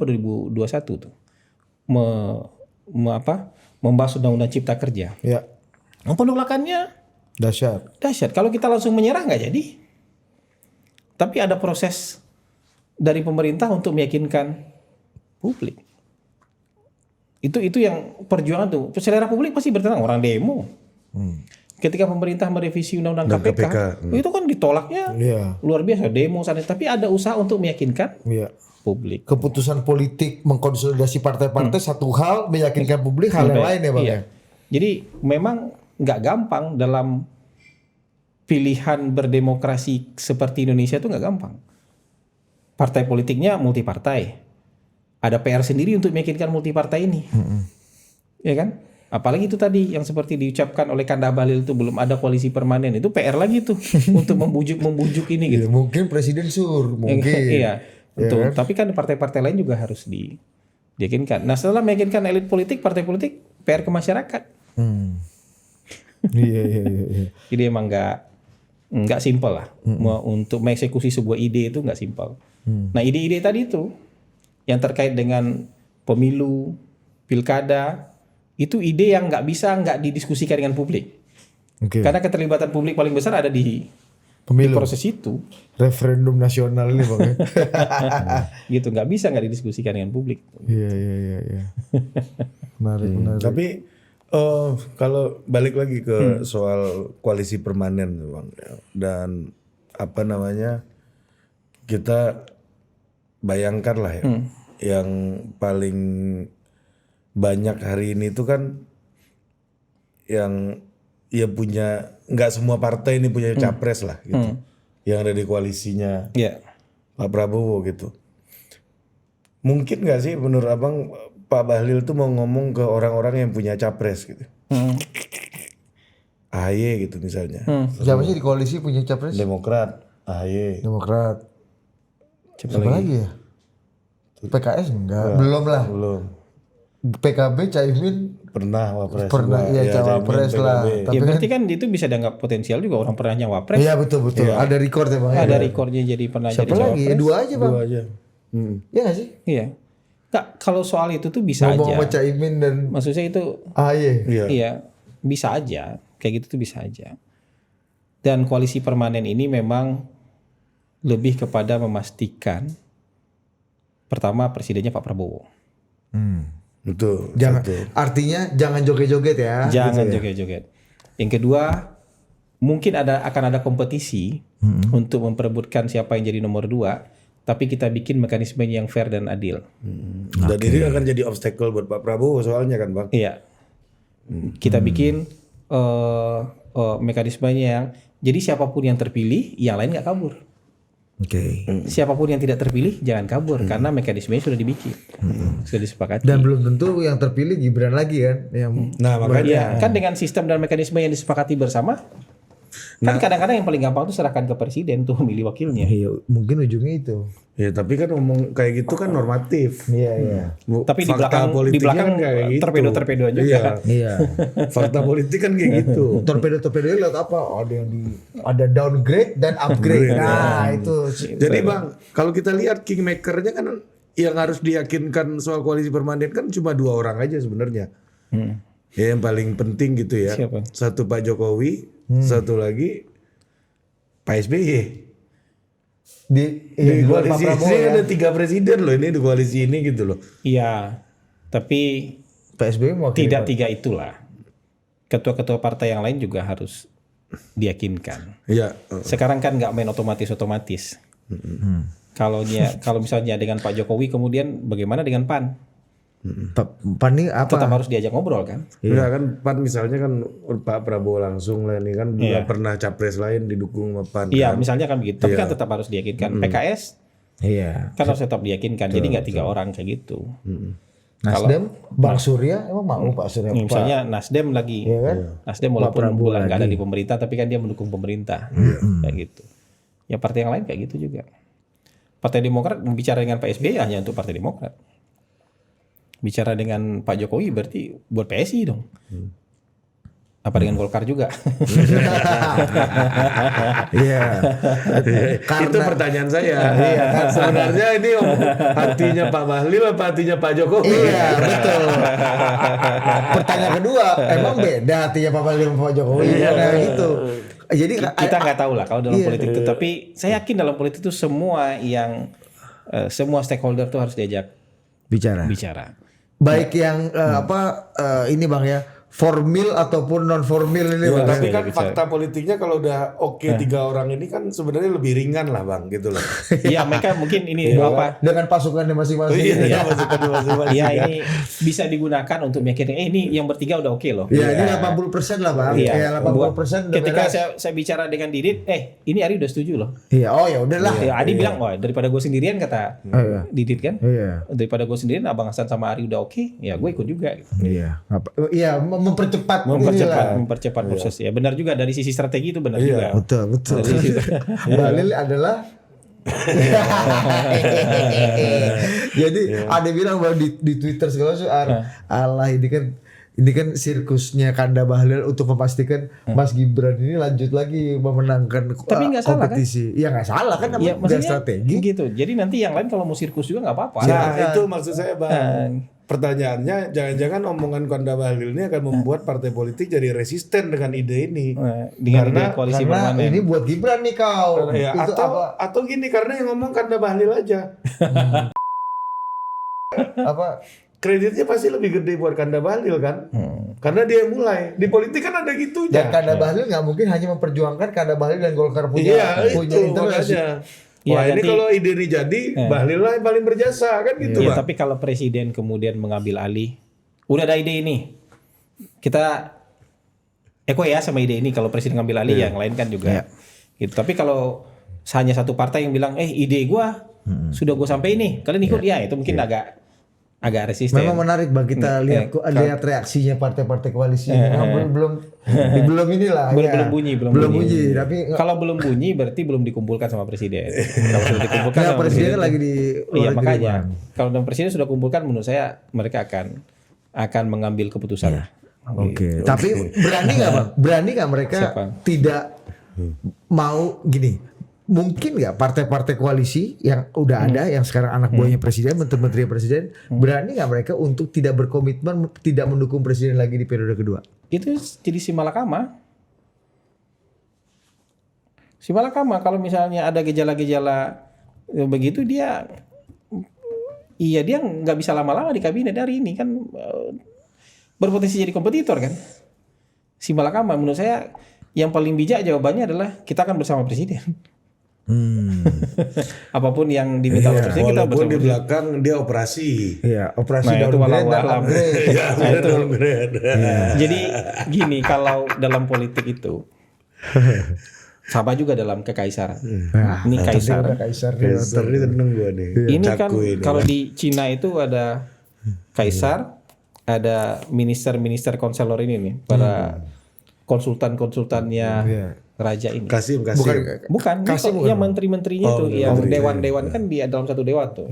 2021 tuh membahas undang-undang Cipta Kerja. Ya. Penolakannya dahsyat. Kalau kita langsung menyerah nggak jadi. Tapi ada proses dari pemerintah untuk meyakinkan publik. Itu yang perjuangan tuh. Selera publik pasti bertenang, orang demo. Ketika pemerintah merevisi undang-undang KPK, itu kan ditolaknya luar biasa, demo sana. Tapi ada usaha untuk meyakinkan publik. Keputusan politik mengkonsolidasi partai-partai satu hal, meyakinkan publik hal yang lain ya Bang. Iya. Jadi memang nggak gampang dalam pilihan berdemokrasi seperti Indonesia itu nggak gampang. Partai politiknya multipartai. Ada PR sendiri untuk meyakinkan multipartai ini. Ya kan? Apalagi itu tadi yang seperti diucapkan oleh Kandah Bahlil itu belum ada koalisi permanen. Itu PR lagi tuh untuk membujuk ini gitu. Mungkin presiden mungkin. Iya. Betul. Tapi kan partai-partai lain juga harus diyakinkan. Nah, setelah meyakinkan elit politik, partai politik, PR ke masyarakat. Iya. Jadi emang nggak simpel lah. Untuk mengeksekusi sebuah ide itu nggak simpel. Nah, ide-ide tadi itu yang terkait dengan pemilu, pilkada, itu ide yang nggak didiskusikan dengan publik. Karena keterlibatan publik paling besar ada di pemilu, di proses itu. Referendum nasional ini Bang. Gitu, nggak didiskusikan dengan publik. Iya. Menarik. Tapi kalau balik lagi ke soal koalisi permanen Bang, dan kita bayangkan lah ya, yang paling banyak hari ini tuh kan yang punya, nggak semua partai ini punya capres lah gitu, yang ada di koalisinya Pak Prabowo gitu. Mungkin nggak sih menurut Abang Pak Bahlil tuh mau ngomong ke orang-orang yang punya capres gitu, AHY gitu misalnya. Siapa sih di koalisi punya capres? Demokrat, AHY. Demokrat. Siapa lagi ya? PKS enggak? Belum lah. PKB Caimin pernah wapres. Cawapres lah. Tapi berarti kan itu bisa dianggap potensial juga, orang pernahnya wapres. Iya betul. Ya. Ada record ya Bang. Ada recordnya jadi pernah siapa jadi lagi? cawapres. Dua aja Bang. Iya gak sih? Iya. Nggak, kalau soal itu tuh bisa ngomong aja. Ngomong Caimin dan maksudnya itu iya, bisa aja. Kayak gitu tuh bisa aja. Dan koalisi permanen ini memang lebih kepada memastikan pertama presidennya Pak Prabowo. Betul. Artinya jangan joget-joget ya. Jangan joget-joget. Yang kedua, mungkin akan ada kompetisi untuk memperebutkan siapa yang jadi nomor 2, tapi kita bikin mekanisme yang fair dan adil. Dan ini akan jadi obstacle buat Pak Prabowo soalnya kan Bang. Iya. Kita bikin mekanismenya yang jadi siapapun yang terpilih, yang lain nggak kabur. Siapapun yang tidak terpilih jangan kabur karena mekanismenya sudah dibikin, sudah disepakati. Dan belum tentu yang terpilih Gibran lagi kan? Nah makanya kan dengan sistem dan mekanisme yang disepakati bersama. Kan kadang-kadang yang paling gampang itu serahkan ke presiden tuh memilih wakilnya. Iya, mungkin ujungnya itu. Ya tapi kan ngomong kayak gitu kan normatif. Iya. Tapi di belakang kayak gitu. Torpedo juga. Iya. Fakta politik kan kayak gitu. Torpedo lihat apa? Ada downgrade dan upgrade. Nah, itu. Jadi Bang, kalau kita lihat kingmaker-nya kan yang harus diyakinkan soal koalisi permanen kan cuma 2 orang aja sebenarnya. Ya yang paling penting gitu ya. Siapa? Satu Pak Jokowi, satu lagi Pak SBY. di luar koalisi Pak Prabowo ini ya. ada 3 presiden loh ini di koalisi ini gitu loh. Iya, tapi PSBY mau tidak 3 itulah. Ketua-ketua partai yang lain juga harus diyakinkan. Iya. Sekarang kan nggak main otomatis. Kalau misalnya dengan Pak Jokowi kemudian bagaimana dengan PAN? PAN ini apa? Tetap harus diajak ngobrol kan? Iya kan PAN misalnya kan Pak Prabowo langsung lah ini kan juga pernah capres lain didukung sama PAN. Iya, kan? misalnya kan begitu. Tapi kan tetap harus diyakinkan. PKS Iya. kan harus tetap diyakinkan. Jadi nggak 3 orang kayak gitu. Nasdem, Bang Surya emang mau Pak Surya? Misalnya Nasdem lagi, Iya kan? Nasdem walaupun bulan nggak ada di pemerintah, tapi kan dia mendukung pemerintah, kayak gitu. Ya partai yang lain kayak gitu juga. Partai Demokrat bicara dengan Pak SBY hanya untuk Partai Demokrat. Bicara dengan Pak Jokowi berarti buat PSI dong. Apa dengan Golkar juga? Iya. Itu pertanyaan saya. Sebenarnya ini hatinya Pak Bahlil apa hatinya Pak Jokowi? Iya, betul. Pertanyaan kedua, emang beda hatinya Pak Bahlil sama Pak Jokowi? Nah, gitu. Jadi Kita nggak tahu lah kalau dalam politik itu. Tapi saya yakin dalam politik itu semua stakeholder tuh harus diajak bicara. Baik yang ini Bang ya, formil ataupun non formil ini Ya, Bang. tapi kan fakta politiknya kalau udah 3 orang ini kan sebenarnya lebih ringan lah Bang gitu loh. Iya, mereka mungkin ini apa? Dengan pasukannya masing-masing. Iya, masing-masing. Iya, ini bisa digunakan untuk meyakinkan ini yang bertiga udah oke loh. Ya, ini 80% lah Bang. Iya. Ya, 80% udah Ketika beres. saya bicara dengan Didit, ini Ari udah setuju loh. Iya, oh ya udahlah. Ya, Adi bilang, wah daripada gue sendirian kata Iya. Didit kan. Iya. Daripada gue sendirian, Abang Hasan sama Ari udah oke, ya gue ikut juga. Iya. Iya, mempercepat Mempercepat proses ya. Benar juga dari sisi strategi itu benar juga. Betul. Bahlil adalah jadi ada bilang bahwa di Twitter segala soal Allah ini kan sirkusnya Kanda Bahlil untuk memastikan Mas Gibran ini lanjut lagi memenangkan Tapi nggak salah, kompetisi. Iya nggak salah kan, Ya, namanya maksudnya strategi. gitu. Jadi nanti yang lain kalau mau sirkus juga nggak apa-apa. Nah, itu maksud saya Bang. Pertanyaannya, jangan-jangan omongan Kanda Bahlil ini akan membuat partai politik jadi resisten dengan ide ini. Dengan ide koalisi Karena permanen. ini buat Gibran nih kau. Ya, Itu atau gini, karena yang ngomong Kanda Bahlil aja. apa? Kreditnya pasti lebih gede buat Kanda Bahlil kan? Karena dia yang mulai. Di politik kan ada Dan gitunya. Kanda Bahlil nggak mungkin hanya memperjuangkan Kanda Bahlil dan Golkar punya Iya, itu interest. makanya. Iya, Wah, ini nanti- kalau ide ini jadi, Bahlil lah yang paling berjasa kan gitu, Ya, Bang. tapi kalau presiden kemudian mengambil alih, udah ada ide ini, kita ya sama ide ini. Kalau presiden ngambil alih, yang lain kan juga. Gitu. Tapi kalau hanya satu partai yang bilang, ide gua sudah gua sampai ini, kalian ikut ya, itu mungkin agak resisten. Memang menarik Bang, kita lihat reaksinya partai-partai koalisi. Belum inilah. belum bunyi. Tapi Kalau belum bunyi berarti belum dikumpulkan sama presiden. Kalau sudah dikumpulkan ya, sama presiden presiden lagi di iya luar negeri, makanya. Bang. Kalau dan presiden sudah kumpulkan, menurut saya mereka akan mengambil keputusan. Oke. Tapi berani nggak Bang? Berani nggak mereka Siapa? tidak mau gini? Mungkin nggak partai-partai koalisi yang udah ada, yang sekarang anak buahnya presiden, menteri-menteri presiden, berani nggak mereka untuk tidak berkomitmen, tidak mendukung presiden lagi di periode kedua? Itu jadi si malakama. Si malakama kalau misalnya ada gejala-gejala begitu dia nggak bisa lama-lama di kabinet hari ini kan, berpotensi jadi kompetitor kan. Si malakama menurut saya yang paling bijak jawabannya adalah kita akan bersama presiden. Apapun yang diminta oleh presiden kita Walaupun bersama di presiden. belakang dia operasi. Iya, operasi Nah, itu downgrade dan walau-walam. upgrade. Ya, itu. downgrade. Jadi gini, kalau dalam politik itu sama juga dalam kekaisaran. Ini kaisar. Kaisar. Kaisar ini tenang gua nih. Ini kan Caku ini. kalau di Cina itu ada kaisar, ada minister konselor ini nih, para konsultan-konsultannya raja ini. Kasim. Bukan, yang menteri-menterinya itu, yang dewan-dewan kan dia dalam satu dewan tuh,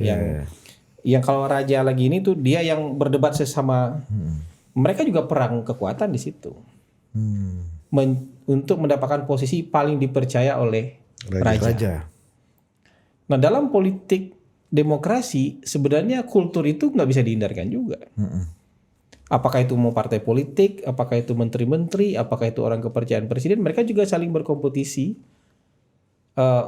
yang kalau raja lagi ini tuh dia yang berdebat sesama. Mereka juga perang kekuatan di situ. Untuk mendapatkan posisi paling dipercaya oleh raja. Nah, dalam politik demokrasi sebenarnya kultur itu nggak bisa dihindarkan juga. Apakah itu mau partai politik, apakah itu menteri-menteri, apakah itu orang kepercayaan presiden, mereka juga saling berkompetisi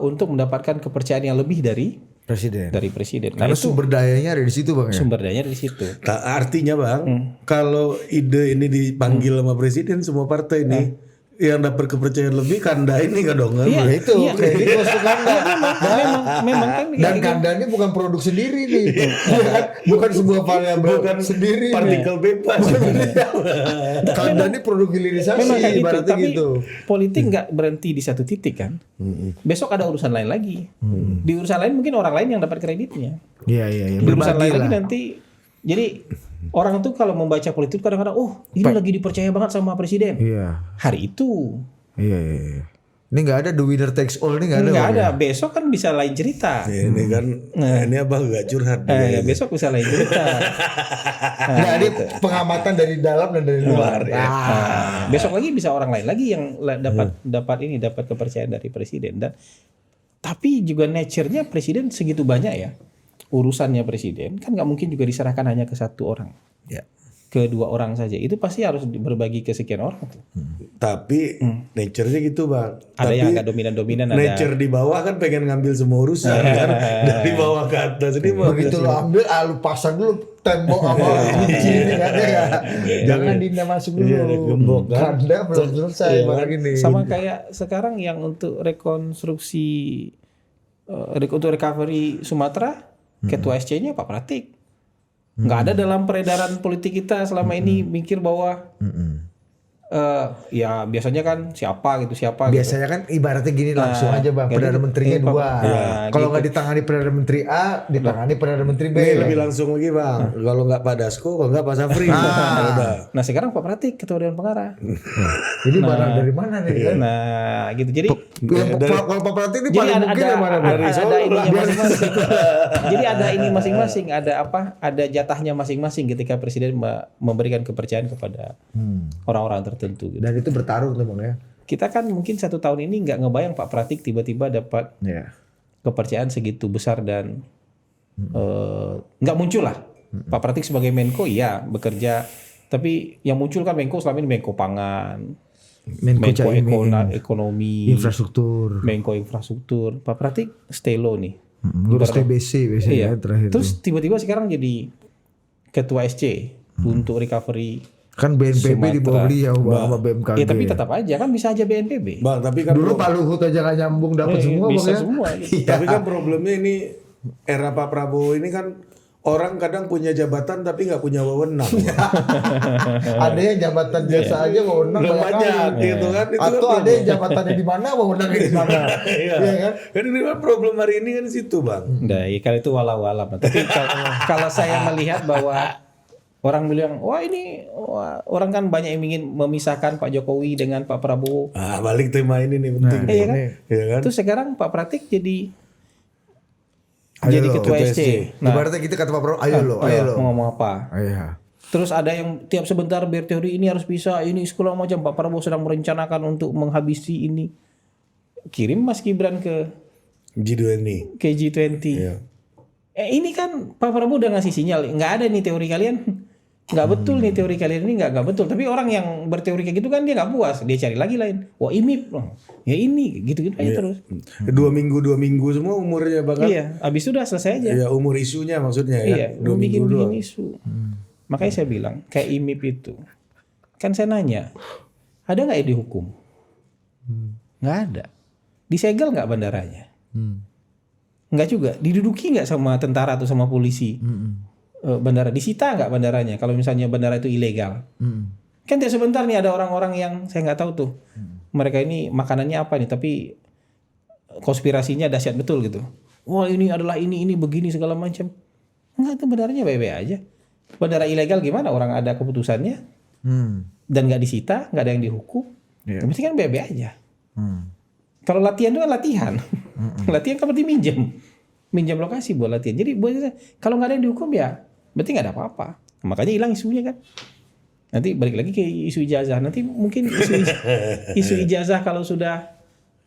untuk mendapatkan kepercayaan yang lebih dari Presiden. presiden. Karena sumber dayanya ada di situ Bang ya. Sumber dayanya dari situ. Artinya Bang, kalau ide ini dipanggil sama presiden, semua partai ini yang dapat kepercayaan lebih Kanda ini kan dong. Iya, Itu iya. kayak gitu maksud Kanda. memang kan Dan Kanda ini bukan produk sendiri nih. bukan sebuah variabel sendiri. Partikel bebas. Kanda ini produk hilirisasi memang kayak gitu, ibaratnya tapi gitu. politik nggak berhenti di satu titik kan. Besok ada urusan lain lagi. Di urusan lain mungkin orang lain yang dapat kreditnya. Iya. Di urusan lain lagi nanti. Jadi orang tuh kalau membaca politik kadang-kadang, ini lagi dipercaya banget sama presiden. Iya. Hari itu. Iya. Ini nggak ada the winner takes all, ini nggak ada. Nggak Bang, ada. ya? Besok kan bisa lain cerita. Ini kan, ini abang gak curhat. Besok bisa lain cerita. Nah, ini pengamatan dari dalam dan dari luar. Besok lagi bisa orang lain lagi yang dapat kepercayaan dari presiden. Dan tapi juga nature-nya presiden segitu banyak ya. Urusannya presiden kan nggak mungkin juga diserahkan hanya ke satu orang, ke dua orang saja. Itu pasti harus berbagi ke sekian orang. Tapi nature-nya gitu Bang. Ada Tapi yang agak dominan. nature di bawah kan pengen ngambil semua urusan kan? Dari bawah ke atas ini Begitu lo ambil, lu pasang dulu tembok apa kunci ini kan ya. Jangan Dinda masuk dulu. gembok kan. Kanda belum selesai barang ini. Sama kayak sekarang yang untuk rekonstruksi untuk recovery Sumatera, ketua SC-nya Pak Pratik. Nggak ada dalam peredaran politik kita selama ini mikir bahwa ya biasanya kan siapa. Biasanya kan ibaratnya gini langsung aja Bang, Perdana Menterinya dua. Kalau nggak ditangani Perdana Menteri A, ditangani Perdana Menteri B. Ini lebih langsung lagi Bang. Kalau nggak Pak Dasko, kalau nggak Pak Safri. Nah sekarang Pak Pratik ketua Dewan Pengarah. Jadi barang dari mana nih kan? Nah gitu. Jadi Kalau Pak Pratik ini jadi paling mungkin yang mana dari ada ininya masing-masing. Jadi ada ini masing-masing, ada jatahnya masing-masing ketika presiden memberikan kepercayaan kepada orang-orang tertentu. Gitu. Dan itu bertarung tuh Bang ya. Kita kan mungkin 1 tahun ini nggak ngebayang Pak Pratik tiba-tiba dapat kepercayaan segitu besar dan nggak muncul lah. Pak Pratik sebagai Menko bekerja, tapi yang muncul kan Menko selama ini Menko Pangan, Menko Ekonomi, Menko Infrastruktur. Pak Pratik stay low nih. Ngurus TBC biasanya terakhir. Terus tiba-tiba sekarang jadi ketua SC untuk recovery. Kan BNPB di bawah beliau sama BMKG. Ya tapi tetap aja kan bisa aja BNPB. Bang, tapi kan dulu Pak Luhut aja gak nyambung dapat semua bisa Bang ya. semua. Gitu. Tapi kan problemnya ini era Pak Prabowo ini kan orang kadang punya jabatan tapi nggak punya wewenang. Ada yang jabatan biasa aja wewenang banyak gitu kan. Atau ada yang jabatannya di mana wewenangnya di mana. Iya kan? Kan ini kan problem hari ini kan situ Bang. Nah, ya kalau itu walau-walau. Tapi kalau saya melihat bahwa orang bilang, orang kan banyak yang ingin memisahkan Pak Jokowi dengan Pak Prabowo. Balik tema ini nih penting. Iya kan? Iya kan? Terus sekarang Pak Pratik jadi ketua ketua SC. Nah, ibaratnya kita kata Pak Prabowo, ayo lo. Mau ngomong apa? Terus ada yang tiap sebentar berteori ini harus bisa, ini segala macam. Pak Prabowo sedang merencanakan untuk menghabisi ini. Kirim Mas Gibran ke G20. Iya. Ini kan Pak Prabowo udah ngasih sinyal, nggak ada nih teori kalian. Nggak betul nih teori kalian ini nggak betul. Tapi orang yang berteori kayak gitu kan dia nggak puas, dia cari lagi lain. Wah ini, ya ini gitu aja terus. 2 minggu semua umurnya bakal. Iya, abis itu udah selesai aja. Iya umur isunya maksudnya ya. Iya, 2 minggu doang. Isu. Makanya saya bilang kayak IMIP itu, kan saya nanya, ada nggak ya dihukum? Nggak ada. Disegel nggak bandaranya? Nggak juga. Diduduki nggak sama tentara atau sama polisi? Bandara disita nggak bandaranya kalau misalnya bandara itu ilegal? Kan tiap sebentar nih ada orang-orang yang saya nggak tahu tuh mereka ini makanannya apa nih tapi konspirasinya dahsyat betul gitu. Wah ini adalah ini begini segala macam. Enggak, itu bandaranya baik-baik aja. Bandara ilegal gimana orang ada keputusannya dan nggak disita, nggak ada yang dihukum. Yang penting kan baik-baik aja. Kalau latihan itu kan latihan. Latihan kan berarti minjam lokasi buat latihan. Jadi kalau nggak ada yang dihukum ya berarti nggak ada apa-apa. Makanya hilang isunya kan. Nanti balik lagi ke isu ijazah. Nanti mungkin isu ijazah kalau sudah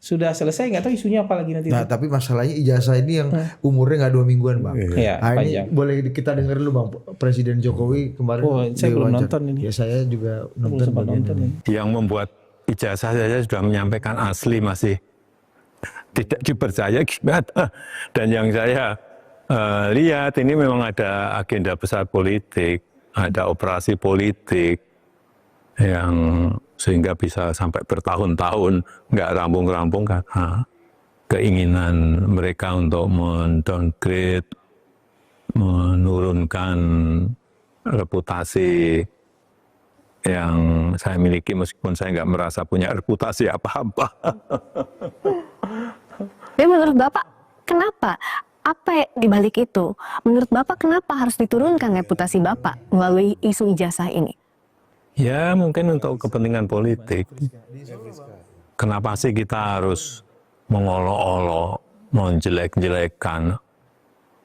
selesai nggak tahu isunya apa lagi nanti. Nah tapi masalahnya ijazah ini yang umurnya nggak 2 mingguan Bang. Iya, ini boleh kita dengar dulu Bang. Presiden Jokowi kemarin. Saya belum nonton ini. Ya saya juga nonton. Yang membuat ijazah saja sudah menyampaikan asli masih tidak dipercaya gimana. Dan yang saya lihat ini memang ada agenda besar politik, ada operasi politik yang sehingga bisa sampai bertahun-tahun nggak rampung-rampung karena keinginan mereka untuk mendowngrade, menurunkan reputasi yang saya miliki meskipun saya nggak merasa punya reputasi apa-apa. Tapi menurut Bapak, kenapa? Apa dibalik itu? Menurut Bapak, kenapa harus diturunkan reputasi Bapak melalui isu ijazah ini? Ya mungkin untuk kepentingan politik. Kenapa sih kita harus mengolok-olok, menjelek-jelekkan,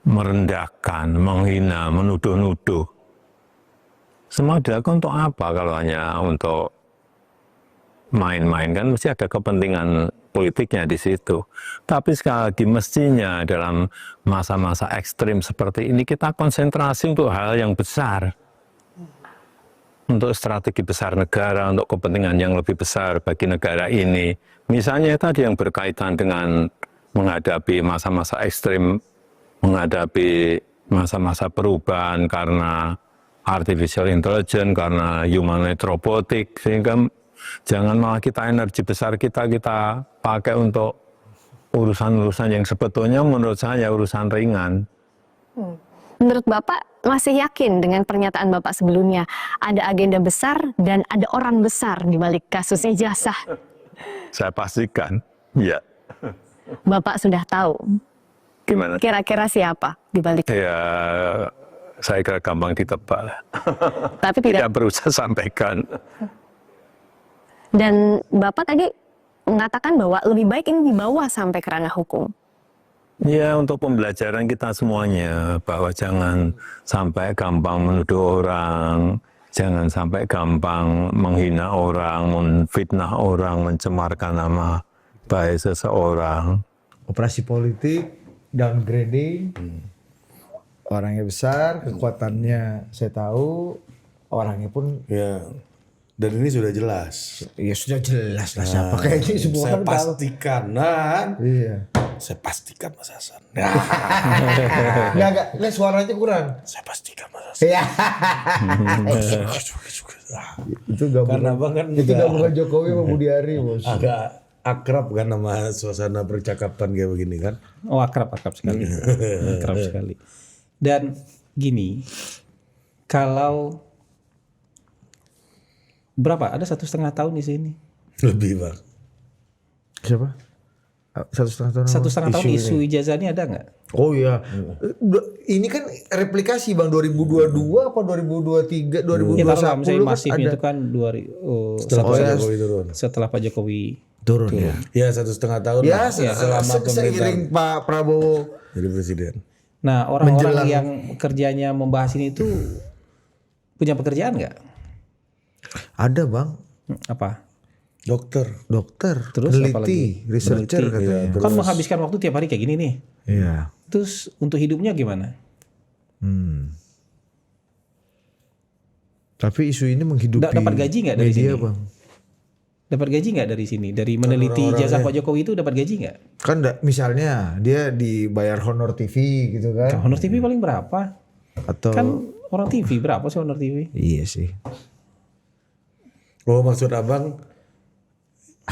merendahkan, menghina, menuduh-nuduh? Semua dilakukan untuk apa kalau hanya untuk main-main? Kan mesti ada kepentingan politiknya di situ. Tapi sekali lagi mestinya dalam masa-masa ekstrim seperti ini kita konsentrasi untuk hal yang besar. Untuk strategi besar negara, untuk kepentingan yang lebih besar bagi negara ini. Misalnya tadi yang berkaitan dengan menghadapi masa-masa ekstrim, menghadapi masa-masa perubahan karena artificial intelligence, karena humanoid robotik, sehingga jangan malah energi besar kita pakai untuk urusan-urusan yang sebetulnya menurut saya urusan ringan. Menurut Bapak masih yakin dengan pernyataan Bapak sebelumnya ada agenda besar dan ada orang besar di balik kasus ijazah? Saya pastikan, ya. Bapak sudah tahu. Gimana? Kira-kira siapa di balik? Ya, saya kira gampang ditebak. Tapi tidak perlu saya sampaikan. Dan Bapak tadi mengatakan bahwa lebih baik ini dibawa sampai ke ranah hukum. Ya, untuk pembelajaran kita semuanya, bahwa jangan sampai gampang menuduh orang, jangan sampai gampang menghina orang, menfitnah orang, mencemarkan nama baik seseorang. Operasi politik, downgrading, orangnya besar, kekuatannya saya tahu, orangnya pun Ya. Dan ini sudah jelas. ya sudah jelas lah siapa kayaknya semua Saya orang tahu. pastikan, Iya. saya pastikan Mas Hasan. Nggak, suaranya kurang. Saya pastikan Mas Hasan. Iya. Itu gabungan. Karena Bang kan Itu gabungan Jokowi sama Budi Ari, Bos. agak akrab kan sama suasana percakapan kayak begini kan. Oh akrab sekali, akrab sekali. Dan gini, kalau berapa? Ada 1,5 tahun di sini. Lebih Bang. Siapa? 1,5 tahun. 1,5 tahun isu ijazah ini ada nggak? Oh iya. Ini kan replikasi Bang 2022 apa 2023, 2021 Ya kalau misalnya masifnya ada. itu kan Setelah Pak Jokowi turun. setelah Pak Jokowi Turun ya. Ya 1,5 tahun Ya, lah, selama seiring Pak Prabowo jadi presiden. Nah, orang-orang Menjelang. yang kerjanya membahas ini itu punya pekerjaan nggak? ada Bang, Dokter. dokter, Terus peneliti, apalagi? researcher Peneliti. katanya. Kan menghabiskan waktu tiap hari kayak gini nih. Iya. Terus untuk hidupnya gimana? Tapi isu ini menghidupi Dapat gaji nggak dari media, sini? Bang? Dapat gaji nggak dari sini? Dari meneliti ijazah Pak Jokowi itu dapat gaji nggak? Kan misalnya dia dibayar honor TV gitu kan? Honor TV paling berapa? Atau Kan orang TV berapa sih honor TV? iya sih. Oh maksud abang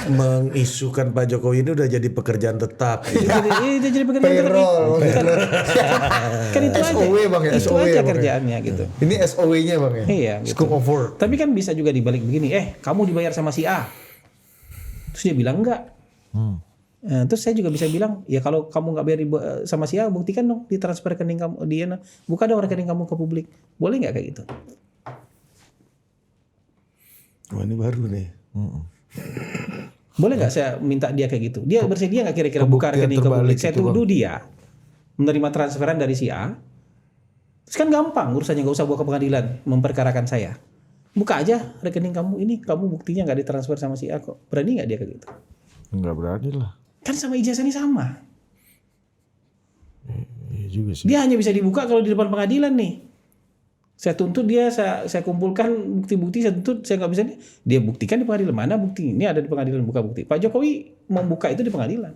mengisukan Pak Jokowi ini udah jadi pekerjaan tetap. Itu jadi pekerjaan Payroll. kan itu aja. SOW, Bang, ya, Itu SOW, aja Bang, ya. kerjaannya gitu. Ini SOW-nya Bang ya? Iya, gitu. Scope of work. Tapi kan bisa juga dibalik begini, kamu dibayar sama si A. Terus dia bilang enggak. Terus saya juga bisa bilang, ya kalau kamu nggak bayar sama si A, buktikan dong ditransfer rekening kamu, buka dong rekening kamu ke publik. Boleh nggak kayak gitu? Wah ini baru nih. Boleh nggak saya minta dia kayak gitu? Dia bersedia nggak kira-kira buka Pembuktian rekening ke terbalik publik? Saya itu, tuduh dia menerima transferan dari si A. Terus kan gampang urusannya, nggak usah bawa ke pengadilan memperkarakan saya. Buka aja rekening kamu ini, kamu buktinya nggak ditransfer sama si A kok. Berani nggak dia kayak gitu? Enggak berani lah. Kan sama ijazah ini sama. Iya juga sih. Dia hanya bisa dibuka kalau di depan pengadilan nih. Saya tuntut dia, saya kumpulkan bukti-bukti, saya tuntut, saya nggak bisa. Dia buktikan di pengadilan, mana bukti ini ada di pengadilan, buka bukti. Pak Jokowi membuka itu di pengadilan.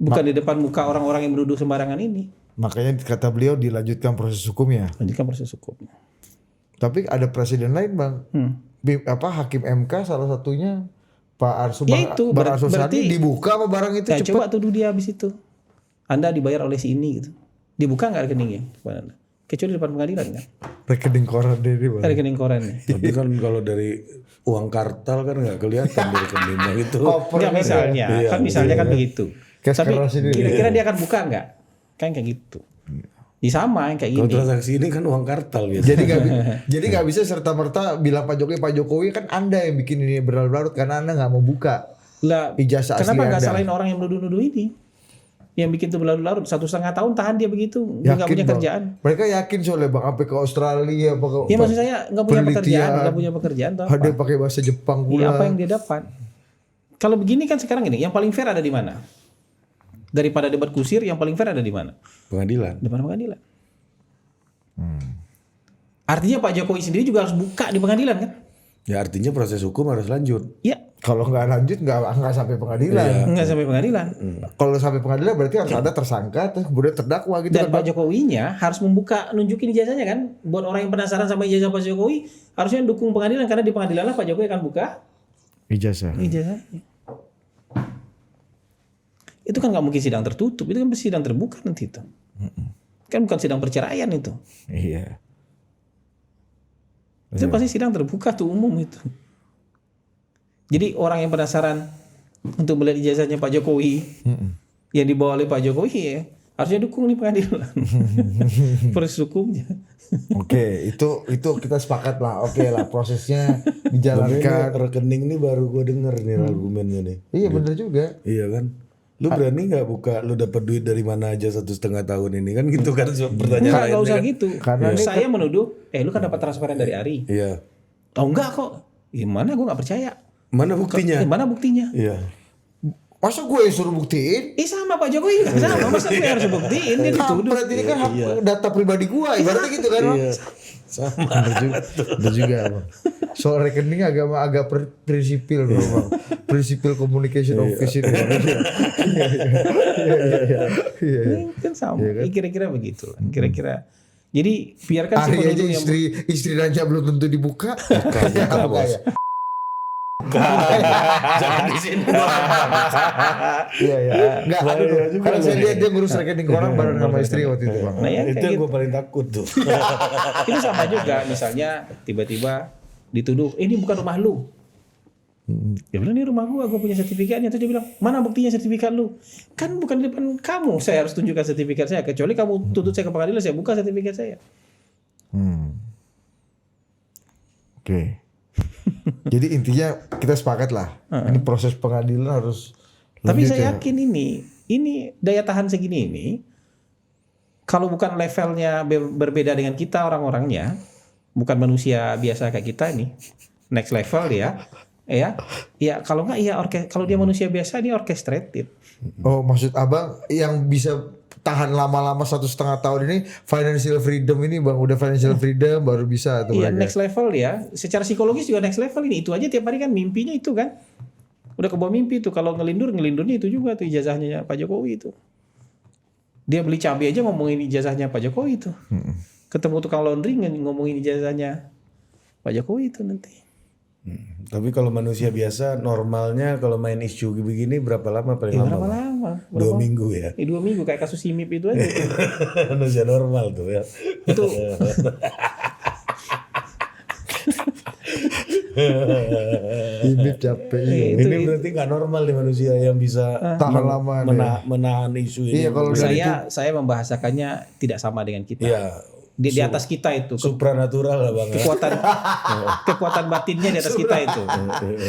Bukan di depan muka orang-orang yang menuduh sembarangan ini. Makanya kata beliau dilanjutkan proses hukumnya. Lanjutkan proses hukumnya. Tapi ada presiden lain bang, Hakim MK salah satunya Pak Arsul Ya itu, Bang Arsul berarti- Sani dibuka apa barang itu Nah, cepet. coba tuduh dia habis itu. Anda dibayar oleh si ini gitu. Dibuka nggak rekeningnya? Kepada Anda? Kecuali di depan pengadilan kan? Rekening koran deh bang. Rekening korannya. Tapi kan kalau dari uang kartal kan nggak kelihatan dari rekeningnya itu. Enggak misalnya, Iya, kan misalnya kan begitu. Cash Tapi keras ini. kira-kira dia akan buka nggak? Kan kayak gitu. Di sama yang kayak Kalau gini. transaksi ini kan uang kartal biasa. Jadi nggak bisa serta merta bilang Pak Jokowi kan Anda yang bikin ini berlarut-larut karena Anda nggak mau buka. Lah, Ijazah asli kenapa nggak Anda. salahin orang yang menuduh-nuduh ini? Yang bikin itu berlarut-larut 1,5 tahun tahan dia begitu, nggak Yakin, punya Bang. kerjaan. Mereka yakin soalnya bang, sampai ke Australia, apa ke Ya maksud saya nggak punya pekerjaan, penelitian. nggak punya pekerjaan atau Ada apa? pakai bahasa Jepang Iya, pula. apa yang dia dapat? Kalau begini kan sekarang ini, yang paling fair ada di mana? Daripada debat kusir, yang paling fair ada di mana? Pengadilan. Depan pengadilan. Artinya Pak Jokowi sendiri juga harus buka di pengadilan kan? Ya artinya proses hukum harus lanjut. Iya, Kalau nggak lanjut nggak sampai pengadilan. nggak sampai pengadilan. Kalau sampai pengadilan berarti harus ada tersangka terus kemudian terdakwa gitu Dan kan. Pak Bang? Jokowinya harus membuka, nunjukin ijazahnya kan? Buat orang yang penasaran sama ijazah Pak Jokowi, harusnya dukung pengadilan karena di pengadilan lah Pak Jokowi akan buka Ijazah. ijazahnya. Itu kan nggak mungkin sidang tertutup, itu kan sidang terbuka nanti itu. Kan bukan sidang perceraian itu. Iya. Itu pasti sidang terbuka tuh umum itu. Jadi orang yang penasaran untuk melihat ijazahnya Pak Jokowi yang dibawa oleh Pak Jokowi ya harusnya dukung nih pengadilan. Proses hukumnya. Oke, itu kita sepakat lah. Oke lah prosesnya Tapi ini dijalankan. rekening ini baru gue denger nih argumennya nih. Iya bener juga. Iya kan? Lu berani nggak buka? Lu dapat duit dari mana aja 1,5 tahun ini kan gitu kan pertanyaan Enggak usah kan? gitu. Karena ini Saya menuduh, lu kan dapat transferan dari Ari. Iya. Oh enggak kok. Gimana gue nggak percaya. Mana buktinya? Mana buktinya? Iya. Masa gue yang suruh buktiin? Sama Pak Jokowi juga sama. Masa gue harus buktiin dia dituduh. Berarti ini kan hak data pribadi gue. Ibaratnya gitu kan. Bang? Sama. Bener juga bang. Soal rekening agak prinsipil bro bang. Prinsipil communication office ini. Iya. Kan sama. Kira-kira begitu. Kira-kira. Jadi biarkan si Ari aja penuduh yang istri nanya belum tentu dibuka. Buka bos. Jangan di sini. Iya iya. Enggak aduh. Karena saya lihat dia ngurus rekening koran bareng sama istri waktu itu bang. Nah ya Itu kayak yang gitu. gue paling takut tuh. Itu sama juga. Misalnya tiba-tiba dituduh, ini bukan rumah lu. Dia bilang, ini rumah gua punya sertifikatnya. Terus dia bilang, mana buktinya sertifikat lu? Kan bukan di depan kamu, saya harus tunjukkan sertifikat saya. Kecuali kamu tuntut saya ke pengadilan, saya buka sertifikat saya. Oke. Jadi intinya kita sepakat lah. Ini proses pengadilan harus. Tapi lanjut saya ya. yakin ini daya tahan segini ini, kalau bukan levelnya berbeda dengan kita orang-orangnya, bukan manusia biasa kayak kita ini, next level dia, ya kalau nggak ya kalau dia manusia biasa dia orchestrated. Oh maksud abang yang bisa tahan lama-lama 1,5 tahun ini financial freedom ini bang udah financial freedom baru bisa tuh Iya mereka. next level ya, secara psikologis juga next level ini. Itu aja tiap hari kan mimpinya itu kan, udah kebawa mimpi tuh. Kalau ngelindurnya itu juga tuh ijazahnya Pak Jokowi itu. Dia beli cabai aja ngomongin ijazahnya Pak Jokowi itu. Ketemu tukang laundry ngomongin ijazahnya Pak Jokowi itu nanti. Tapi kalau manusia biasa normalnya kalau main isu begini berapa lama paling lama? Berapa lama? 2 minggu ya. 2 minggu kayak kasus SIMIP itu aja. Manusia normal tuh ya. Itu Bibip capek. Iya, itu- Ini berarti nggak normal nih manusia yang bisa Tahan lama nih. menahan isu ini. Iya, kalau dari saya membahasakannya tidak sama dengan kita. Iya. Di atas kita itu Supranatural lah bang. Ya. kekuatan batinnya di atas kita itu.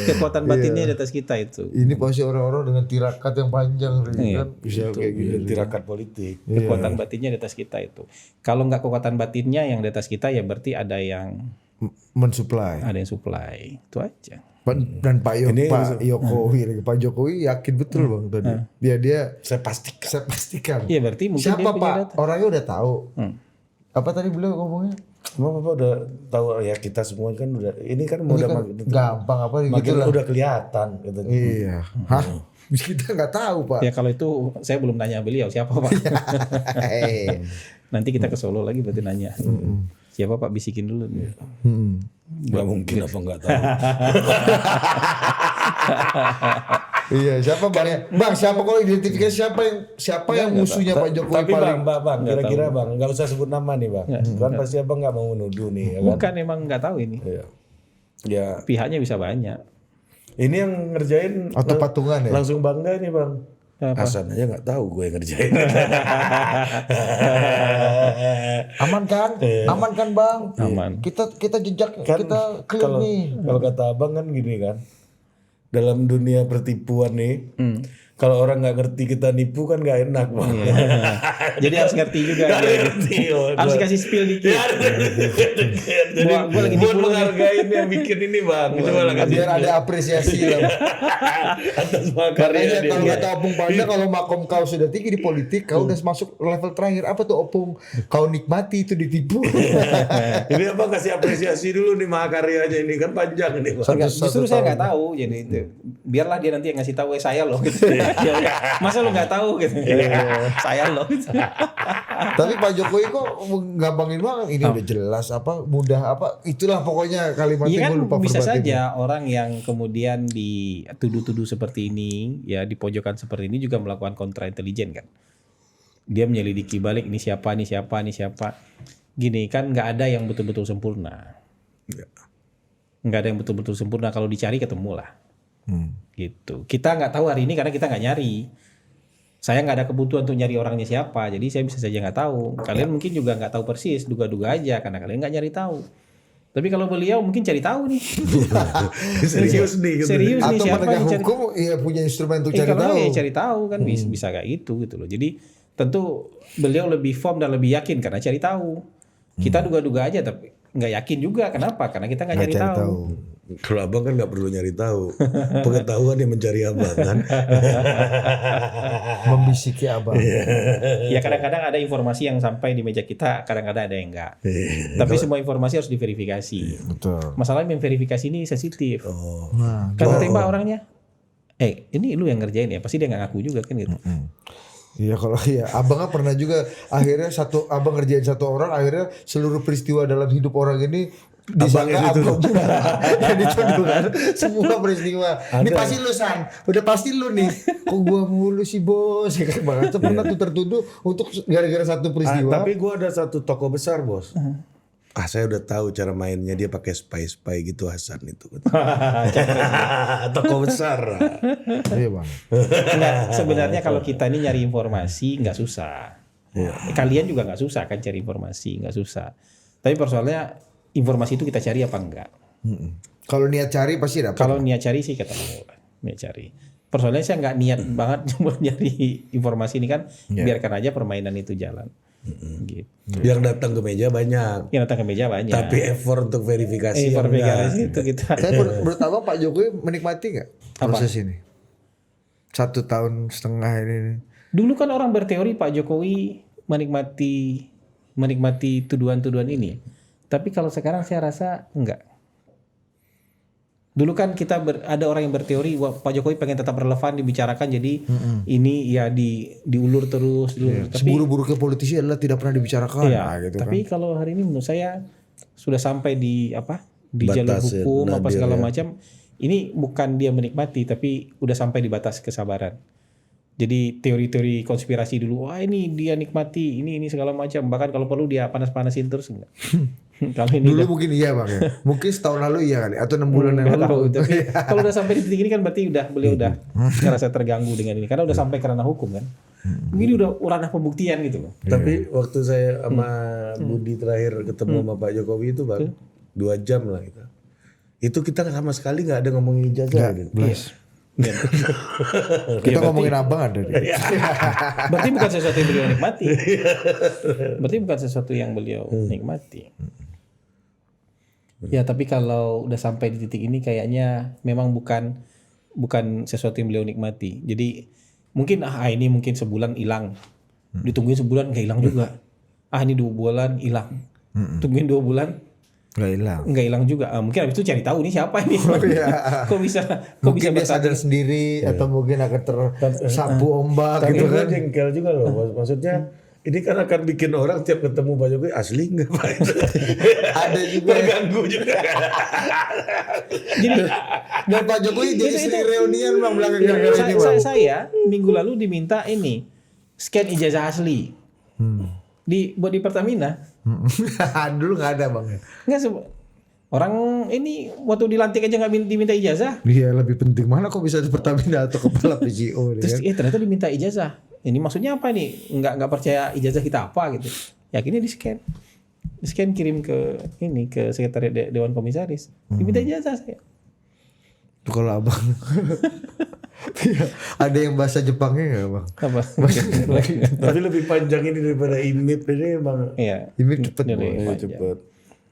Kekuatan batinnya di atas kita itu. Ini pasti orang-orang dengan tirakat yang panjang Iya, kan bisa kayak gitu. Tirakat politik. Kekuatan batinnya di atas kita itu. Kalau nggak kekuatan batinnya yang di atas kita ya berarti ada yang Mensuplai. supply. Itu aja. Dan Pak Ini Pak Jokowi yakin betul bang tadi. Dia Saya pastikan. saya pastikan. Iya berarti mungkin dia Siapa punya Pak? data. Orangnya udah tahu. Apa tadi beliau ngomongnya? Emang Bapak udah tahu ya, kita semua kan udah ini kan Ini udah kan gampang apa makin gitu lah. udah kelihatan gitu. Iya. Hah? Kita nggak tahu Pak. Ya kalau itu saya belum nanya beliau siapa Pak. Nanti kita ke Solo lagi berarti nanya. Siapa Pak, bisikin dulu. Nggak mungkin apa nggak tahu. Iya, siapa Bang? Bang, siapa kalau identifikasi siapa yang musuhnya Pak Jokowi Tapi paling? bang, kira-kira bang, nggak usah sebut nama nih bang. Kan pasti abang nggak mau menuduh nih. Ya kan? Bukan, emang nggak tahu ini. Iya. Ya, Pihaknya bisa banyak. ini yang ngerjain Atau patungan ya? langsung bangga nih bang. Apa? Hasan aja nggak tahu gue yang ngerjain. Aman kan? Aman kan Bang? Aman. Kita jejak Kan kita clear kalau nih. kalau kata abang kan gini kan, dalam dunia pertipuan nih, kalau orang nggak ngerti kita nipu kan nggak enak bang. Jadi harus ngerti juga. Nggak dia. ngerti, Harus kasih spill dikit. Jadi Gua lagi buat nipu nih. menghargain yang bikin ini bang. Coba lah kasih Biar ada apresiasi lah. atas makarya Makanya dia. kalau kata Opung Panda, kalau makom kau sudah tinggi di politik, kau udah masuk level terakhir. Apa tuh Opung? Kau nikmati itu ditipu. Ini apa kasih apresiasi dulu nih mahakaryanya ini kan panjang ini bang. Enggak, justru saya nggak tahu, jadi itu biarlah dia nanti yang ngasih tahu saya loh gitu. Ya udah, masa lu nggak tahu gitu. Saya loh gitu. Tapi Pak Jokowi kok gampangin banget. Ini udah jelas apa, mudah apa. Itulah pokoknya kalimatnya Iya kan, gue lupa bisa verbatimnya. saja orang yang kemudian dituduh-tuduh seperti ini, ya di pojokan seperti ini juga melakukan kontra intelijen kan. Dia menyelidiki balik ini siapa. Gini kan, nggak ada yang betul-betul sempurna. Nggak ada yang betul-betul sempurna. Kalau dicari ketemu lah. Gitu. Kita nggak tahu hari ini karena kita nggak nyari. Saya nggak ada kebutuhan untuk nyari orangnya siapa, jadi saya bisa saja nggak tahu. Kalian mungkin juga nggak tahu persis, duga-duga aja karena kalian nggak nyari tahu. Tapi kalau beliau mungkin cari tahu nih. Serius nih gitu. Serius nih Atau siapa penegak yang cari. hukum ya punya instrumen untuk cari Kalau tahu. ya cari tahu kan bisa kayak itu gitu loh. Jadi tentu beliau lebih firm dan lebih yakin karena cari tahu. Kita duga-duga aja tapi nggak yakin juga. Kenapa? Karena kita nggak nyari tahu. Kalau abang kan nggak perlu nyari tahu, pengetahuan yang mencari abang kan. Membisiki abang. Ya kadang-kadang ada informasi yang sampai di meja kita, kadang-kadang ada yang enggak. Tapi semua informasi harus diverifikasi. Betul. Masalahnya memverifikasi ini sensitif. Nah, Kalau tembak orangnya, ini lu yang ngerjain ya, pasti dia nggak ngaku juga kan gitu. iya kalau iya, abang kan pernah juga akhirnya abang ngerjain satu orang, akhirnya seluruh peristiwa dalam hidup orang ini disangka abang juga. Yang dituduh kan semua peristiwa. Ini pasti lu San, udah pasti lu nih. Kok gua mulu sih bos? Ya kan banget pernah tuh tertuduh untuk gara-gara satu peristiwa. Tapi gue ada satu toko besar bos. Saya udah tahu cara mainnya, dia pakai spy gitu Hasan itu. Toko besar. Iya bang. Enggak, sebenarnya kalau kita ini nyari informasi nggak susah. Kalian juga nggak susah kan cari informasi, nggak susah. Tapi persoalannya informasi itu kita cari apa enggak? Kalau niat cari pasti dapat. Kalau niat cari sih ketemu. Niat cari. Persoalannya saya nggak niat banget buat nyari informasi ini kan, biarkan aja permainan itu jalan. Gitu. Yang datang ke meja banyak. Yang datang ke meja banyak. Tapi effort untuk verifikasi verifikasi itu kita. Saya menurut abang Pak Jokowi menikmati nggak proses ini? 1 tahun setengah ini. Dulu kan orang berteori Pak Jokowi menikmati tuduhan-tuduhan ini. Tapi kalau sekarang saya rasa enggak. Dulu kan ada orang yang berteori wah, Pak Jokowi pengen tetap relevan dibicarakan, jadi ini ya diulur terus. Tapi Seburuk-buruknya politisi adalah tidak pernah dibicarakan. iya, Gitu tapi kan. kalau hari ini menurut saya sudah sampai di jalur Batas ya, hukum apa nadir segala ya. macam. Ini bukan dia menikmati, tapi udah sampai di batas kesabaran. Jadi teori-teori konspirasi dulu, wah ini dia nikmati, ini segala macam. Bahkan kalau perlu dia panas-panasin terus enggak. Kalau ini Dulu mungkin iya bang ya. Mungkin setahun lalu iya kali. Atau 6 bulan yang nggak tahu. lalu. Tapi kalau udah sampai di titik ini kan berarti beliau udah ngerasa terganggu dengan ini. Karena udah sampai ke ranah hukum kan. Ini udah ranah pembuktian gitu loh. Tapi waktu saya sama Budi terakhir ketemu sama Pak Jokowi itu bang, 2 jam lah kita. Itu kita sama sekali nggak ada ngomongin ijazah. Gitu. Kita ngomongin abang ada deh. Berarti bukan sesuatu yang beliau nikmati. Berarti bukan sesuatu yang beliau nikmati. Ya tapi kalau udah sampai di titik ini kayaknya memang bukan sesuatu yang beliau nikmati. Jadi mungkin ini mungkin sebulan hilang. Ditungguin sebulan nggak hilang juga. ini 2 bulan hilang. Tungguin 2 bulan nggak hilang juga. Mungkin habis itu cari tahu nih siapa ini. kok bisa mungkin dia sadar sendiri atau mungkin akan tersapu ombak Tapi gitu gue kan. jengkel juga loh. Maksudnya ini kan akan bikin orang tiap ketemu Pak Jokowi asli nggak Pak itu. Ada juga Terganggu juga. Jadi dan Pak Jokowi jadi sering reunian bang belakang gara-gara ini bang. saya minggu lalu diminta ini scan ijazah asli. Buat di Pertamina. Dulu nggak ada bang. Nggak orang ini waktu dilantik aja nggak diminta ijazah. Iya lebih penting mana kok bisa di Pertamina atau kepala PGO Terus kan? ternyata diminta ijazah. Ini maksudnya apa nih? Nggak percaya ijazah kita apa gitu. Ya akhirnya di scan kirim ke sekretariat Dewan Komisaris. Diminta ijazah saya. Tuh kalau abang ada yang bahasa Jepangnya nggak bang? Apa? Tapi lebih panjang ini daripada IMIP ini emang. Iya. Ini cepet Ini bang. lebih panjang. Cepet.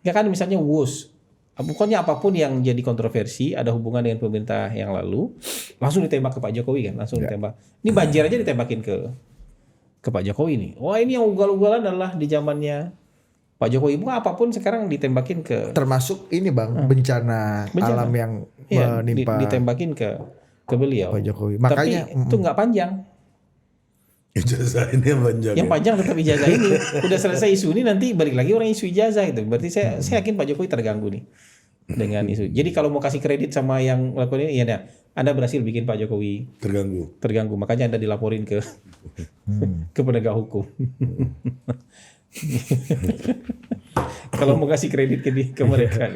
Ya kan misalnya WUS. Pokoknya apapun yang jadi kontroversi ada hubungan dengan pemerintah yang lalu langsung ditembak ke Pak Jokowi kan, langsung ditembak. Ini banjir aja ditembakin ke Pak Jokowi nih. Wah ini yang ugal-ugalan adalah di zamannya Pak Jokowi. Bukan apapun sekarang ditembakin ke Termasuk ini bang bencana alam yang menimpa ditembakin ke beliau. Pak Jokowi. Tapi Makanya itu nggak panjang. Ijazah ini yang panjang. Yang panjang tetap ijazah ini. Udah selesai isu ini nanti balik lagi orang isu ijazah itu. Berarti saya yakin Pak Jokowi terganggu nih dengan isu. Jadi kalau mau kasih kredit sama yang melakukan ini, ya Anda berhasil bikin Pak Jokowi terganggu. Makanya Anda dilaporin ke penegak hukum. Kalau mau kasih kredit ke mereka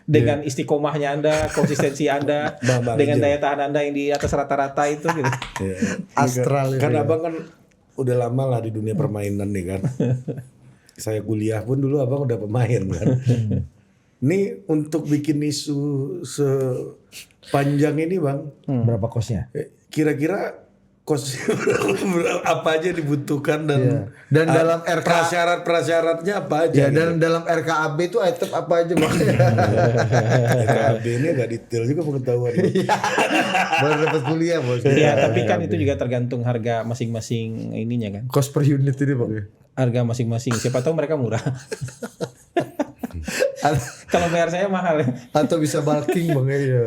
dengan istiqomahnya Anda, konsistensi Anda, dengan daya tahan Anda yang di atas rata-rata itu gitu. astral Kan itu ya. abang kan udah lama lah di dunia permainan nih kan. Saya kuliah pun dulu abang udah pemain kan. Ini untuk bikin isu sepanjang ini bang, Berapa kosnya? kira-kira kos apa aja dibutuhkan dan Dan dalam RK prasyarat-prasyaratnya apa aja? Ya dan dalam RKAB itu item apa aja bang? RKAB ini agak detail juga pengetahuan. Baru dapat kuliah bos. Ya, tapi kan itu juga tergantung harga masing-masing ininya kan. Cost per unit ini bang. Harga masing-masing. Siapa tahu mereka murah. Kalau bayar saya mahal ya. Atau bisa bulking bang ya.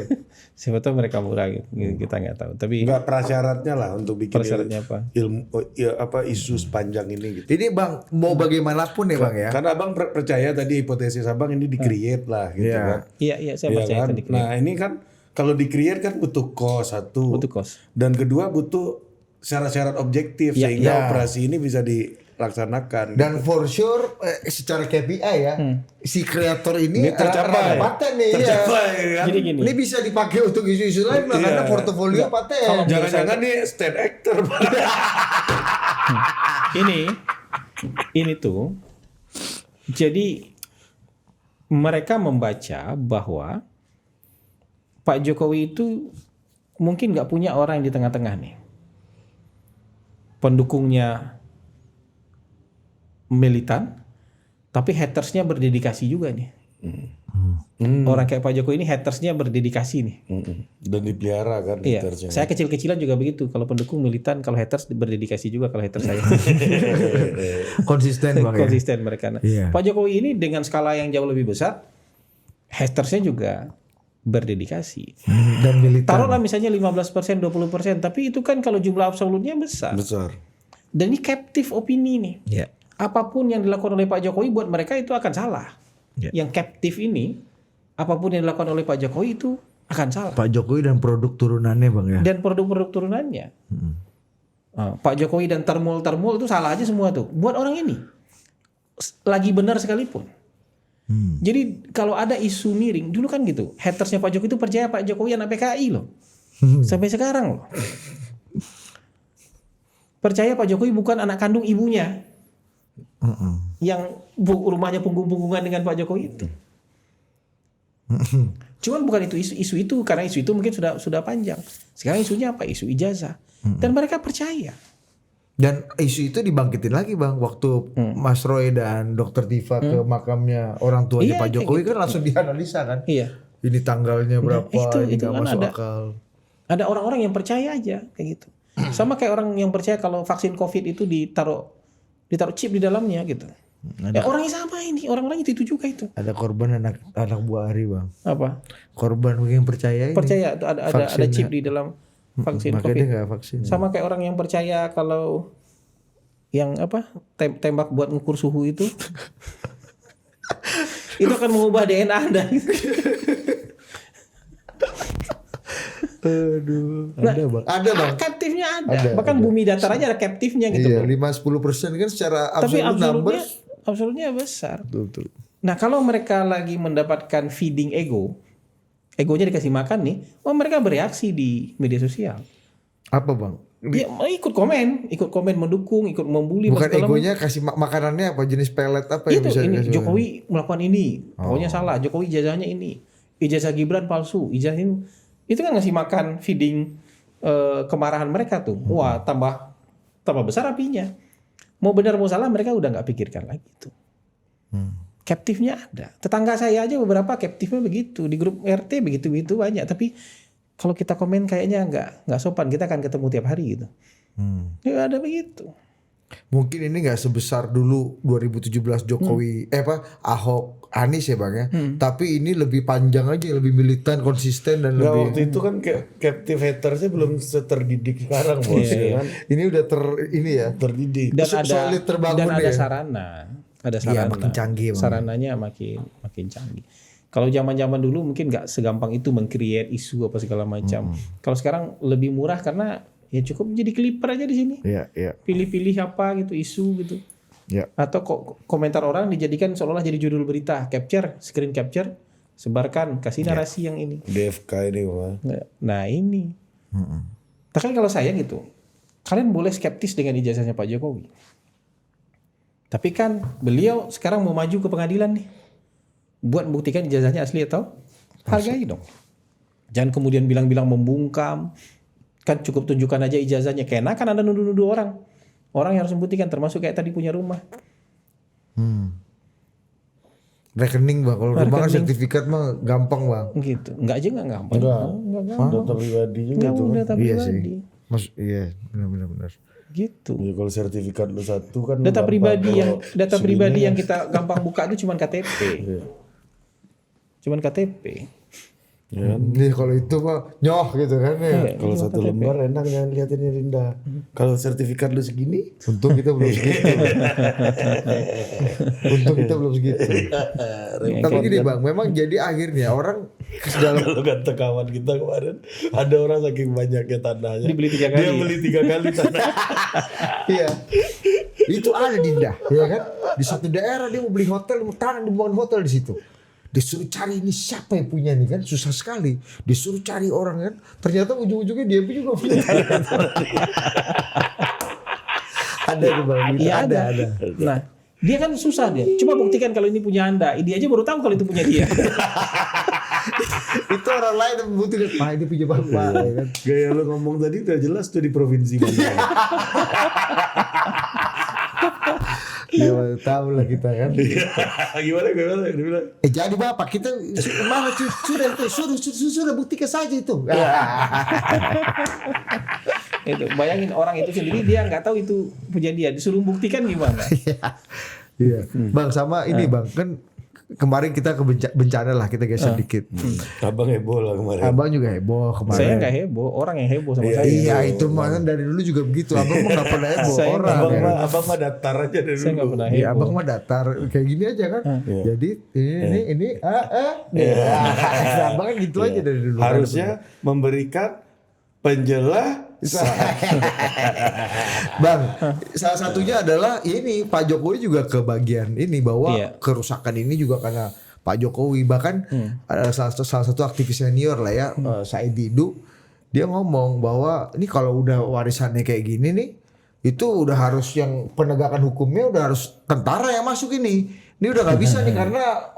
Siapa tahu mereka murah gitu. Kita nggak tahu. Tapi Enggak prasyaratnya lah untuk bikin prasyaratnya apa? isu sepanjang ini gitu. Ini bang mau bagaimanapun ya bang ya. Karena abang percaya tadi hipotesis abang ini di-create lah gitu Iya. kan. Iya, saya Iya percaya kan? tadi. Nah ini kan kalau di-create kan butuh cost satu. Butuh cost. Dan kedua butuh syarat-syarat objektif Ya, sehingga ya. operasi ini bisa dilaksanakan. Dan for sure secara KPI ya si kreator ini Ini tercapai. ada paten nih. Tercapai kan. Jadi gini. Ini bisa dipakai untuk isu-isu lain Bang, karena portofolio paten. Jangan-jangan nih stand actor. Ini tuh jadi mereka membaca bahwa Pak Jokowi itu mungkin nggak punya orang yang di tengah-tengah nih, pendukungnya militan tapi hatersnya berdedikasi juga nih. Orang kayak Pak Jokowi ini hatersnya berdedikasi nih. Dan dipelihara kan. Iya, hatersnya. saya kecil-kecilan juga begitu. Kalau pendukung militan, kalau haters berdedikasi juga kalau haters saya. Konsisten Bang ya. Konsisten mereka. Nah, Iya. Pak Jokowi ini dengan skala yang jauh lebih besar, hatersnya juga berdedikasi. Dan militan. Taruhlah misalnya 15%, 20%, tapi itu kan kalau jumlah absolutnya besar. Besar. Dan ini captive opini nih. Iya. Apapun yang dilakukan oleh Pak Jokowi buat mereka itu akan salah. Iya. Yang captive ini, apapun yang dilakukan oleh Pak Jokowi itu akan salah. Pak Jokowi dan produk turunannya Bang ya. Dan produk-produk turunannya. Pak Jokowi dan termul itu salah aja semua tuh. Buat orang ini lagi benar sekalipun. Jadi kalau ada isu miring, dulu kan gitu. Hatersnya Pak Jokowi itu percaya Pak Jokowi anak PKI loh. Sampai sekarang loh. Percaya Pak Jokowi bukan anak kandung ibunya. Yang rumahnya punggung-punggungan dengan Pak Jokowi itu. Cuman bukan itu isu itu karena isu itu mungkin sudah panjang. Sekarang isunya apa? Isu ijazah. Dan mereka percaya. Dan isu itu dibangkitin lagi Bang waktu Mas Roy dan Dr. Tifa ke makamnya orang tuanya Iya, Pak Jokowi kayak kan langsung dianalisa kan. Iya. Ini tanggalnya berapa, ini itu gak kan masuk akal. Ada orang-orang yang percaya aja kayak gitu. Sama kayak orang yang percaya kalau vaksin COVID itu ditaruh ditaruh chip di dalamnya gitu. Ya orangnya sama ini, orang-orang itu juga itu. Ada korban anak buah Ari bang. Apa? Korban yang percaya ini. Percaya tuh ada chip di dalam vaksin Makanya COVID. dia nggak vaksin. Sama kayak orang yang percaya kalau yang apa tembak buat ngukur suhu itu itu akan mengubah DNA Anda. Aduh, Nah, ada bang. Ada bang. Captive-nya ada. Ada, Bahkan ada. bumi datar aja ada captive-nya gitu. Iya, Bro. 5-10% kan secara Tapi absolute numbers. absolutnya besar. Betul. Nah, kalau mereka lagi mendapatkan feeding egonya dikasih makan nih, mereka bereaksi di media sosial. Apa bang? Dia ikut komen mendukung, ikut membuli. Bukan segala egonya kasih makanannya apa, jenis pelet apa yang itu bisa ini dikasih makan? Jokowi melakukan ini, pokoknya salah. Jokowi ijazahnya ini, ijazah Gibran palsu, ijazah ini. Itu kan ngasih makan feeding kemarahan mereka tuh. Wah, tambah besar apinya. Mau benar mau salah mereka udah nggak pikirkan lagi tuh. Captive-nya ada. Tetangga saya aja beberapa captive-nya begitu. Di grup RT begitu banyak. Tapi kalau kita komen kayaknya nggak sopan. Kita akan ketemu tiap hari gitu. Ya ada begitu. Mungkin ini nggak sebesar dulu 2017 Jokowi, Ahok, Anies ya bang ya. Tapi ini lebih panjang aja, lebih militan, konsisten dan Nah, lebih. waktu itu kan captive hatersnya belum terdidik sekarang bos, ya kan? Ini udah ini ya. Terdidik. Dan ada solid terbangun dan ada ya. sarana. Ada Iya, sarana. makin canggih, Bang. Sarananya makin canggih. Kalau zaman-zaman dulu mungkin nggak segampang itu meng-create isu apa segala macam. Kalau sekarang lebih murah karena ya cukup jadi clipper aja di sini. Iya, iya. Pilih-pilih apa gitu isu gitu. Iya. Atau komentar orang dijadikan seolah-olah jadi judul berita, screen capture, sebarkan, kasih narasi yang ini. DFK ini mah. Nah ini. Bahkan kalau saya gitu, kalian boleh skeptis dengan ijazahnya Pak Jokowi. Tapi kan beliau sekarang mau maju ke pengadilan nih. Buat membuktikan ijazahnya asli atau hargai dong. Jangan kemudian bilang-bilang membungkam. Kan cukup tunjukkan aja ijazahnya. Kayaknya kan Anda nuduh-nuduh orang. Orang yang harus membuktikan termasuk kayak tadi punya rumah. Rekening bang, kalau rumah kan Rekening. sertifikat mah gampang bang. Gitu. Enggak aja enggak gampang. Enggak gampang. Data pribadi juga Enggak tuh. kan. data Iya pribadi. sih. Iya, benar. Gitu. Ya, kalau sertifikat lu satu kan Data gampang. pribadi yang Kalau data segini pribadi kan- yang kita gampang buka itu cuman KTP. Cuman KTP. Ya kan? Nih kalau itu mah nyoh gitu kan ya. Kalau satu lembar enak jangan lihat ini Rinda. Kalau sertifikat lu segini, Untung kita belum segitu. Untung kita belum segitu. Tapi gini bang, memang jadi akhirnya orang dalam kalau kata kawan kita kemarin ada orang saking banyaknya tanahnya Dibeli 3 kali. dia beli 3 kali tanah. iya. Itu ada Dinda, ya kan? Di satu daerah dia mau beli hotel, mau tanah dibangun hotel di situ. Disuruh cari ini siapa yang punya nih kan, susah sekali. Disuruh cari orang kan, ternyata ujung-ujungnya dia juga punya. Ada tuh bang, gitu. Iya ada. Nah, dia kan susah dia. Coba buktikan kalau ini punya Anda. Dia aja baru tahu kalau itu punya dia. Itu orang lain yang membuktikan, ah ini punya bapak. Ya kan? Gaya lu ngomong tadi udah jelas tuh di provinsi mana. Ya tahu lah kita kan. Gimana dia bilang? Jadi bapak kita mana sudah buktikan saja itu. Itu bayangin orang itu sendiri dia nggak tahu itu punya dia. Disuruh buktikan gimana? Iya. Bang sama ini bang kan kemarin kita ke bencana lah kita geser dikit. Abang heboh lah kemarin. Abang juga heboh kemarin. Saya nggak heboh, orang yang heboh sama saya. Iya itu mah kan dari dulu juga begitu. Abang mah nggak pernah heboh Saya orang. Abang ya. abang mah datar aja dari Saya nggak dulu. pernah Iya heboh. abang mah datar kayak gini aja kan. Jadi ini abang kan gitu aja dari dulu. Harusnya memberikan penjelasan. Bang, salah satunya adalah ini Pak Jokowi juga ke bagian ini bahwa Iya. kerusakan ini juga karena Pak Jokowi. Bahkan ada salah satu aktivis senior lah ya, Said Didu, dia ngomong bahwa ini kalau udah warisannya kayak gini nih, itu udah harus yang penegakan hukumnya udah harus tentara yang masuk ini. Ini udah nggak bisa nih karena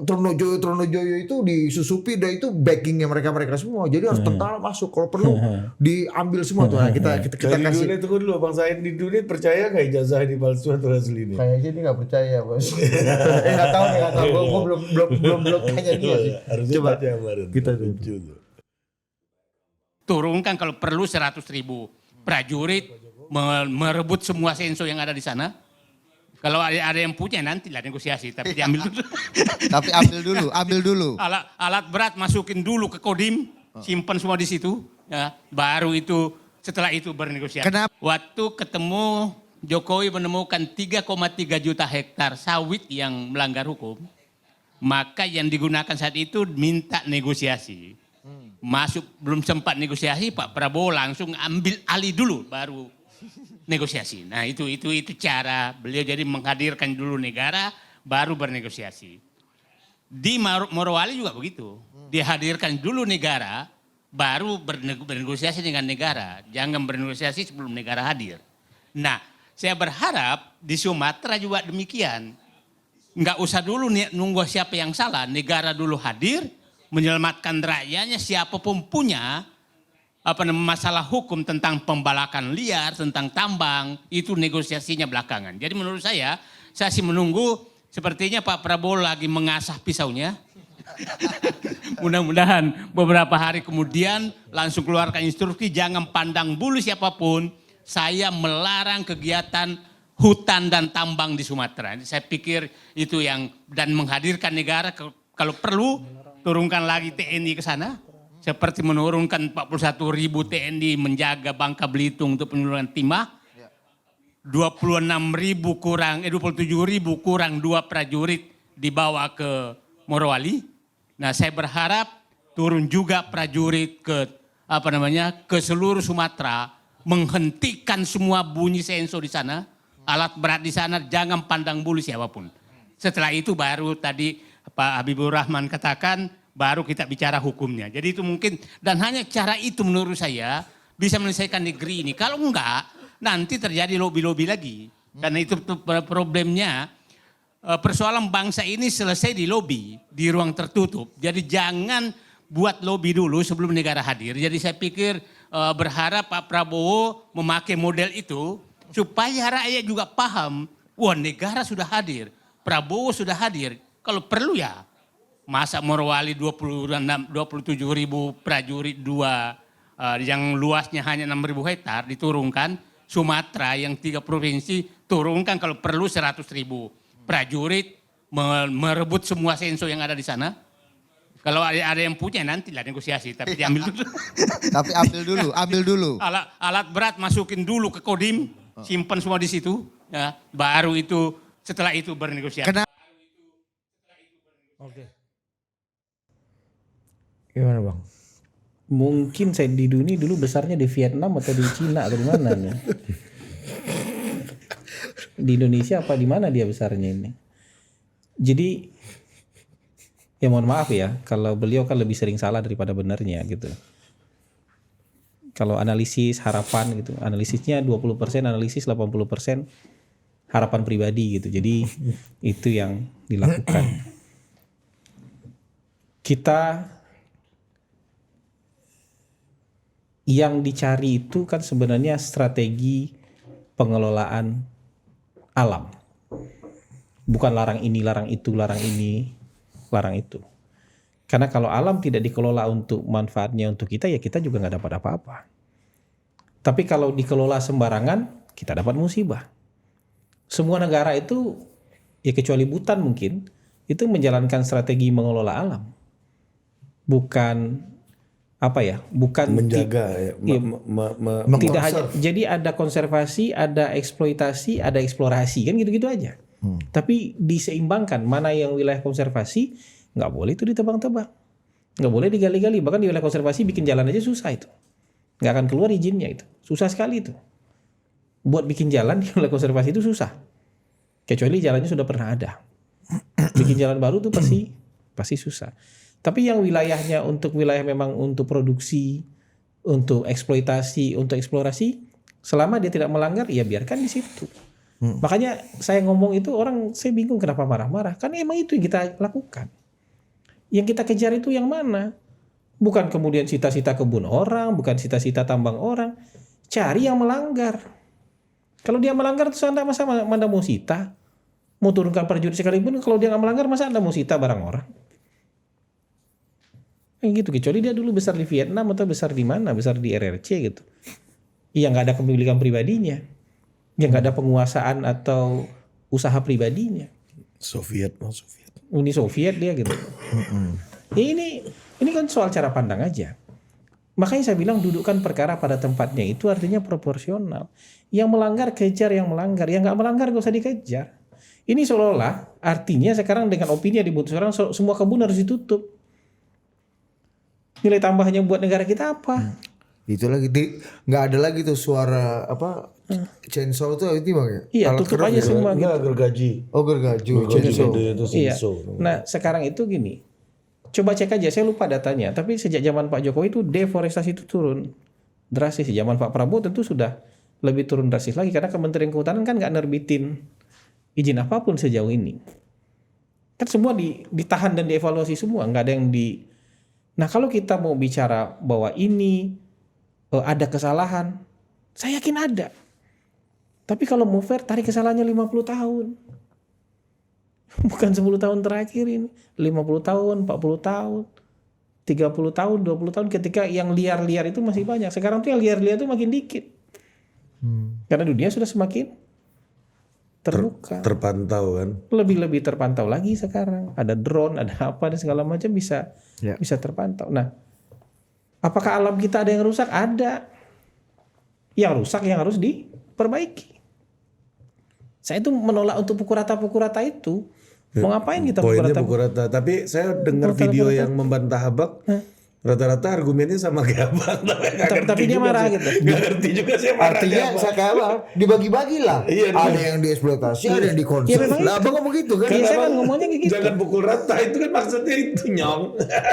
Tronojoyo itu disusupi dan itu backingnya mereka semua. Jadi harus tentara masuk kalau perlu diambil semua tuh. Nah, kita Dari kasih. dunia tunggu dulu Bang Said di dunia percaya nggak ijazah ini palsu atau asli ini? Kayaknya dia nggak percaya bos. Nggak tahu. Gue belum tanya dia sih. Harusnya Coba tanya kemarin. kita lucu tuh. Turunkan kalau perlu 100.000 prajurit merebut semua senso yang ada di sana. Kalau ada yang punya nanti lah negosiasi, tapi diambil dulu. Tapi ambil dulu. Alat berat masukin dulu ke Kodim, simpan semua di situ, ya, baru itu setelah itu bernegosiasi. Kenapa? Waktu ketemu Jokowi menemukan 3,3 juta hektar sawit yang melanggar hukum, maka yang digunakan saat itu minta negosiasi. Masuk belum sempat negosiasi, Pak Prabowo langsung ambil alih dulu, baru negosiasi. Nah itu cara beliau, jadi menghadirkan dulu negara, baru bernegosiasi. Di Morowali juga begitu, dihadirkan dulu negara, baru bernegosiasi dengan negara. Jangan bernegosiasi sebelum negara hadir. Nah, saya berharap di Sumatera juga demikian. Nggak usah dulu nunggu siapa yang salah, negara dulu hadir, menyelamatkan rakyatnya, siapapun punya masalah hukum tentang pembalakan liar, tentang tambang, itu negosiasinya belakangan. Jadi menurut saya sih menunggu, sepertinya Pak Prabowo lagi mengasah pisaunya. Mudah-mudahan beberapa hari kemudian langsung keluarkan instruksi, jangan pandang bulu siapapun, saya melarang kegiatan hutan dan tambang di Sumatera. Saya pikir itu yang, dan menghadirkan negara kalau perlu turunkan lagi TNI ke sana. Seperti menurunkan 41.000 TNI menjaga Bangka Belitung untuk penyeluruhan timah. 27.000 kurang 2 prajurit dibawa ke Morowali. Nah, saya berharap turun juga prajurit ke seluruh Sumatera, menghentikan semua bunyi senso di sana, alat berat di sana, jangan pandang bulu siapapun. Setelah itu baru tadi Pak Habibur Rahman katakan, baru kita bicara hukumnya. Jadi itu mungkin, dan hanya cara itu menurut saya bisa menyelesaikan negeri ini. Kalau enggak, nanti terjadi lobby-lobby lagi. Karena itu problemnya, persoalan bangsa ini selesai di lobby, di ruang tertutup. Jadi jangan buat lobby dulu sebelum negara hadir. Jadi saya pikir berharap Pak Prabowo memakai model itu, supaya rakyat juga paham, wah negara sudah hadir, Prabowo sudah hadir. Kalau perlu ya, masa Morowali 27.000 prajurit yang luasnya hanya 6.000 hektar diturunkan, Sumatera yang 3 provinsi turunkan kalau perlu 100.000 prajurit merebut semua senso yang ada di sana. Kalau ada yang punya nanti lah negosiasi, tapi diambil dulu. Tapi ambil dulu. Alat berat masukin dulu ke Kodim, simpan semua di situ, ya, baru itu setelah itu bernegosiasi. Oke. Gimana Bang? Mungkin Said Didu ini dulu besarnya di Vietnam atau di Cina atau di mana nih? Di Indonesia apa di mana dia besarnya ini? Jadi ya mohon maaf ya, kalau beliau kan lebih sering salah daripada benarnya gitu. Kalau analisis harapan gitu, analisisnya 20%, analisis 80% harapan pribadi gitu. Jadi itu yang dilakukan. Kita yang dicari itu kan sebenarnya strategi pengelolaan alam. Bukan larang ini, larang itu, larang ini, larang itu. Karena kalau alam tidak dikelola untuk manfaatnya untuk kita, ya kita juga nggak dapat apa-apa. Tapi kalau dikelola sembarangan, kita dapat musibah. Semua negara itu, ya kecuali Bhutan mungkin, itu menjalankan strategi mengelola alam. Bukan bukan menjaga tidak hanya, jadi ada konservasi, ada eksploitasi, ada eksplorasi, kan gitu-gitu aja. Tapi diseimbangkan, mana yang wilayah konservasi nggak boleh itu ditebang-tebang, nggak boleh digali-gali. Bahkan di wilayah konservasi bikin jalan aja susah itu, nggak akan keluar izinnya, itu susah sekali itu. Buat bikin jalan di wilayah konservasi itu susah, kecuali jalannya sudah pernah ada. Bikin jalan baru tuh pasti susah. Tapi yang wilayahnya untuk wilayah memang untuk produksi, untuk eksploitasi, untuk eksplorasi, selama dia tidak melanggar, ya biarkan di situ. Makanya saya ngomong itu saya bingung kenapa marah-marah. Kan emang itu yang kita lakukan. Yang kita kejar itu yang mana? Bukan kemudian cita-cita kebun orang, bukan cita-cita tambang orang. Cari yang melanggar. Kalau dia melanggar terus Anda mau sita? Mau turunkan prajurit sekalipun, kalau dia nggak melanggar masa Anda mau sita barang orang? Gitu, kecuali dia dulu besar di Vietnam atau besar di mana, besar di RRC gitu. Yang nggak ada kepemilikan pribadinya, yang nggak ada penguasaan atau usaha pribadinya. Soviet. Uni Soviet dia gitu. Ini kan soal cara pandang aja. Makanya saya bilang dudukkan perkara pada tempatnya itu artinya proporsional. Yang melanggar kejar yang melanggar, yang nggak melanggar gak usah dikejar. Ini seolah-olah artinya sekarang dengan opini yang dibuat sekarang semua kebun harus ditutup. Nilai tambahnya buat negara kita apa? Itu lagi nggak ada lagi tuh suara apa chainsaw itu Bang ya? Iya, Alat tutup kerap aja ya? semua gitu. Enggak, gergaji. Oh gergaji chainsaw. Itu Iya. chainsaw. Nah sekarang itu gini, coba cek aja, saya lupa datanya, tapi sejak zaman Pak Jokowi itu deforestasi itu turun drastis. Zaman Pak Prabowo tentu sudah lebih turun drastis lagi karena Kementerian Kehutanan kan nggak nerbitin izin apapun sejauh ini. Kan semua ditahan dan dievaluasi semua, nggak ada yang di. Nah kalau kita mau bicara bahwa ini ada kesalahan, saya yakin ada. Tapi kalau mau fair, tarik kesalahannya 50 tahun. Bukan 10 tahun terakhir ini. 50 tahun, 40 tahun, 30 tahun, 20 tahun ketika yang liar-liar itu masih banyak. Sekarang tuh yang liar-liar itu makin dikit. Karena dunia sudah semakin terbuka. Terpantau kan. Lebih-lebih terpantau lagi sekarang. Ada drone, ada apa dan segala macam bisa terpantau. Nah, apakah alam kita ada yang rusak? Ada. Yang rusak yang harus diperbaiki. Saya itu menolak untuk pukul rata itu. Mau ngapain kita Poinnya pukul rata. Tapi saya dengar video yang membantah Abang. Rata-rata argumennya sama kayak Abang. Tapi dia marah gitu. Gak ngerti juga saya marah. Artinya saya kalah dibagi-bagi lah. Iya, ada yang dieksploitasi, ada yang dikonsumsi. Ya, memang Lah Abang ngomong gitu kan? Iya, saya kan ngomongnya kayak gitu. Jangan pukul rata, itu kan maksudnya itu nyong.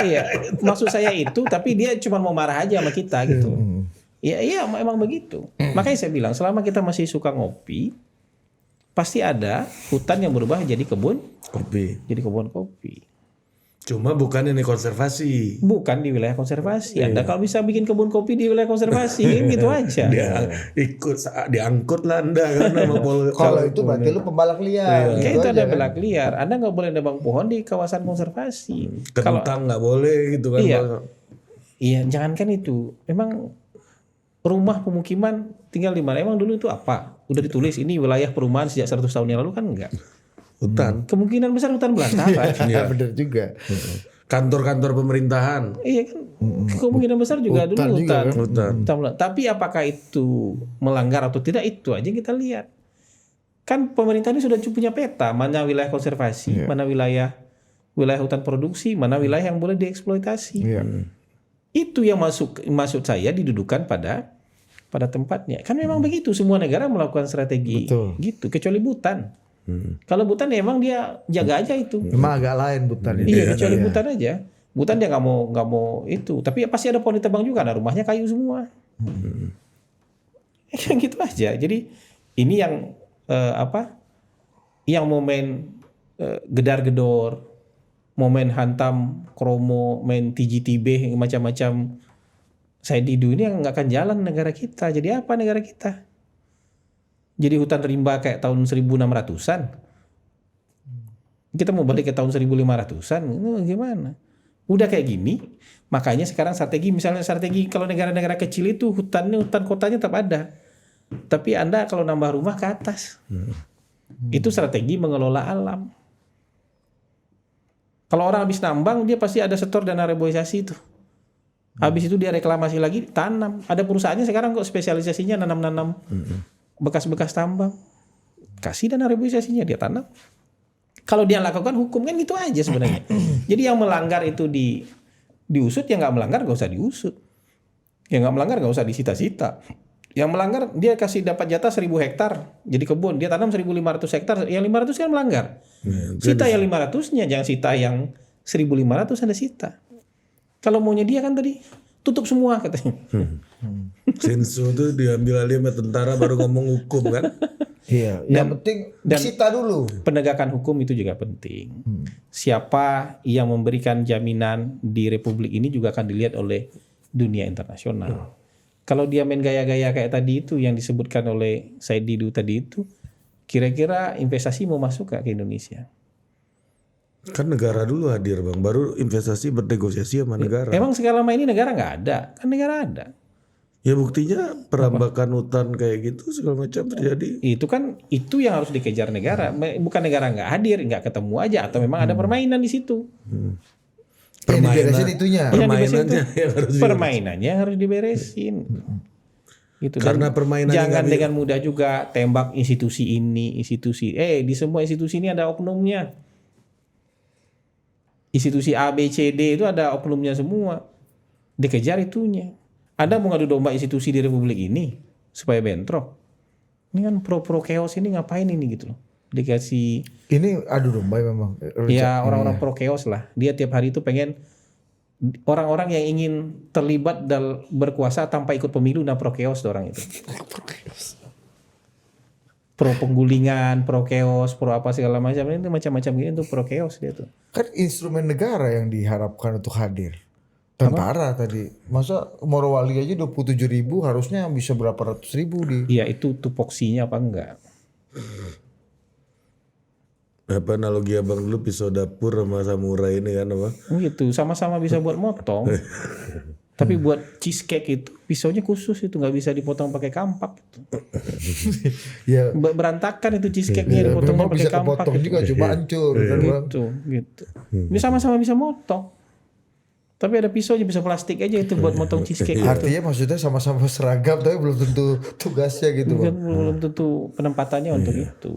Iya, maksud saya itu, tapi dia cuma mau marah aja sama kita gitu. Iya, emang begitu. Makanya saya bilang selama kita masih suka ngopi, pasti ada hutan yang berubah jadi kebun kopi. Cuma bukan ini konservasi. Bukan di wilayah konservasi. Anda kalau bisa bikin kebun kopi di wilayah konservasi, gitu aja. Dia diangkut lah Anda kan sama Kalau itu berarti lu pembalak liar. Kayak Gitu itu aja ada kan? belak liar. Anda nggak boleh nebang pohon di kawasan konservasi. kentang nggak boleh gitu kan. Iya, jangankan itu. Memang rumah pemukiman tinggal di mana? Emang dulu itu apa? Udah ditulis ini wilayah perumahan sejak 100 tahun yang lalu kan enggak? Hutan. Kemungkinan besar hutan belantara. Iya benar juga. Kantor-kantor pemerintahan. Iya kan? Kemungkinan besar juga Hutan dulu juga hutan. kan? Tapi apakah itu melanggar atau tidak, itu aja kita lihat. Kan pemerintah ini sudah punya peta mana wilayah konservasi, mana wilayah hutan produksi, mana wilayah yang boleh dieksploitasi. Itu yang maksud saya didudukan pada tempatnya. Kan memang begitu, semua negara melakukan strategi gitu, kecuali Butan. Kalau Butan ya emang dia jaga aja itu. Emang agak lain Butan ini. Iya, kecuali Butan aja. Butan dia nggak mau itu. Tapi ya pasti ada pohon ditebang juga. Nah rumahnya kayu semua. Yang gitu aja. Jadi ini yang Yang momen gedar-gedor, momen hantam, kromo, main TGTB, macam-macam. Saya di dunia nggak akan jalan negara kita. Jadi apa negara kita? Jadi hutan rimba kayak tahun 1600-an. Kita mau balik ke tahun 1500-an, itu gimana? Udah kayak gini, makanya sekarang strategi kalau negara-negara kecil itu hutan kotanya tetap ada. Tapi Anda kalau nambah rumah ke atas. Itu strategi mengelola alam. Kalau orang habis nambang, dia pasti ada setor dana reboisasi itu. Habis itu dia reklamasi lagi, tanam. Ada perusahaannya sekarang kok spesialisasinya nanam-nanam bekas-bekas tambang. Kasih dana reboisasinya, dia tanam. Kalau dia lakukan hukum kan gitu aja sebenarnya. Jadi yang melanggar itu diusut, yang nggak melanggar nggak usah diusut. Yang nggak melanggar nggak usah disita-sita. Yang melanggar dia kasih dapat jatah 1000 hektar jadi kebun, dia tanam 1500 hektar, yang 500 kan melanggar. Sita yang 500-nya, jangan sita yang 1500 Anda sita. Kalau maunya dia kan tadi tutup semua katanya. Sensu tuh diambil alih sama tentara baru ngomong hukum kan. Iya, yang penting disita dulu. Penegakan hukum itu juga penting. Siapa yang memberikan jaminan di Republik ini juga akan dilihat oleh dunia internasional. Kalau dia main gaya-gaya kayak tadi itu yang disebutkan oleh Said Didu tadi itu, kira-kira investasi mau masuk gak ke Indonesia? Kan negara dulu hadir Bang, baru investasi bernegosiasi sama negara. Emang selama ini negara nggak ada? Kan negara ada. Ya buktinya perambakan hutan kayak gitu segala macam terjadi. Itu yang harus dikejar negara, bukan negara nggak hadir, nggak ketemu aja, atau memang ada permainan di situ. Yang diberesin itunya. Permainannya harus diberesin. Gitu. Karena permainannya jangan dengan mudah juga tembak institusi ini, institusi. Di semua institusi ini ada oknumnya. Institusi A, B, C, D itu ada oknumnya semua. Dikejar itunya. Anda mau ngadu domba institusi di Republik ini supaya bentrok. Ini kan pro chaos ini ngapain ini gitu loh. Dikasih ini adu domba memang. Ya orang-orang pro chaos lah. Dia tiap hari itu pengen orang-orang yang ingin terlibat dan berkuasa tanpa ikut pemilu, nah pro chaos orang itu. Pro penggulingan, pro chaos, pro apa segala macam, itu macam-macam gini itu pro chaos dia tuh. Kan instrumen negara yang diharapkan untuk hadir. Tentara tadi, masa Morowali aja 27.000 harusnya bisa berapa ratus ribu di. Iya itu tupoksinya apa enggak? Apa analogi abang dulu pisau dapur sama samurai ini kan apa? Gitu, sama-sama bisa buat motong. Tapi buat cheesecake itu pisaunya khusus itu nggak bisa dipotong pakai kampak. Ya berantakan itu cheesecake-nya dipotong pakai kampak. Potong juga cuma hancur kan Bang. Gitu. Ini sama-sama bisa motong. Tapi ada pisaunya, bisa plastik aja itu buat motong cheesecake. Artinya maksudnya sama-sama seragam tapi belum tentu tugasnya gitu Bang. Belum tentu penempatannya untuk itu.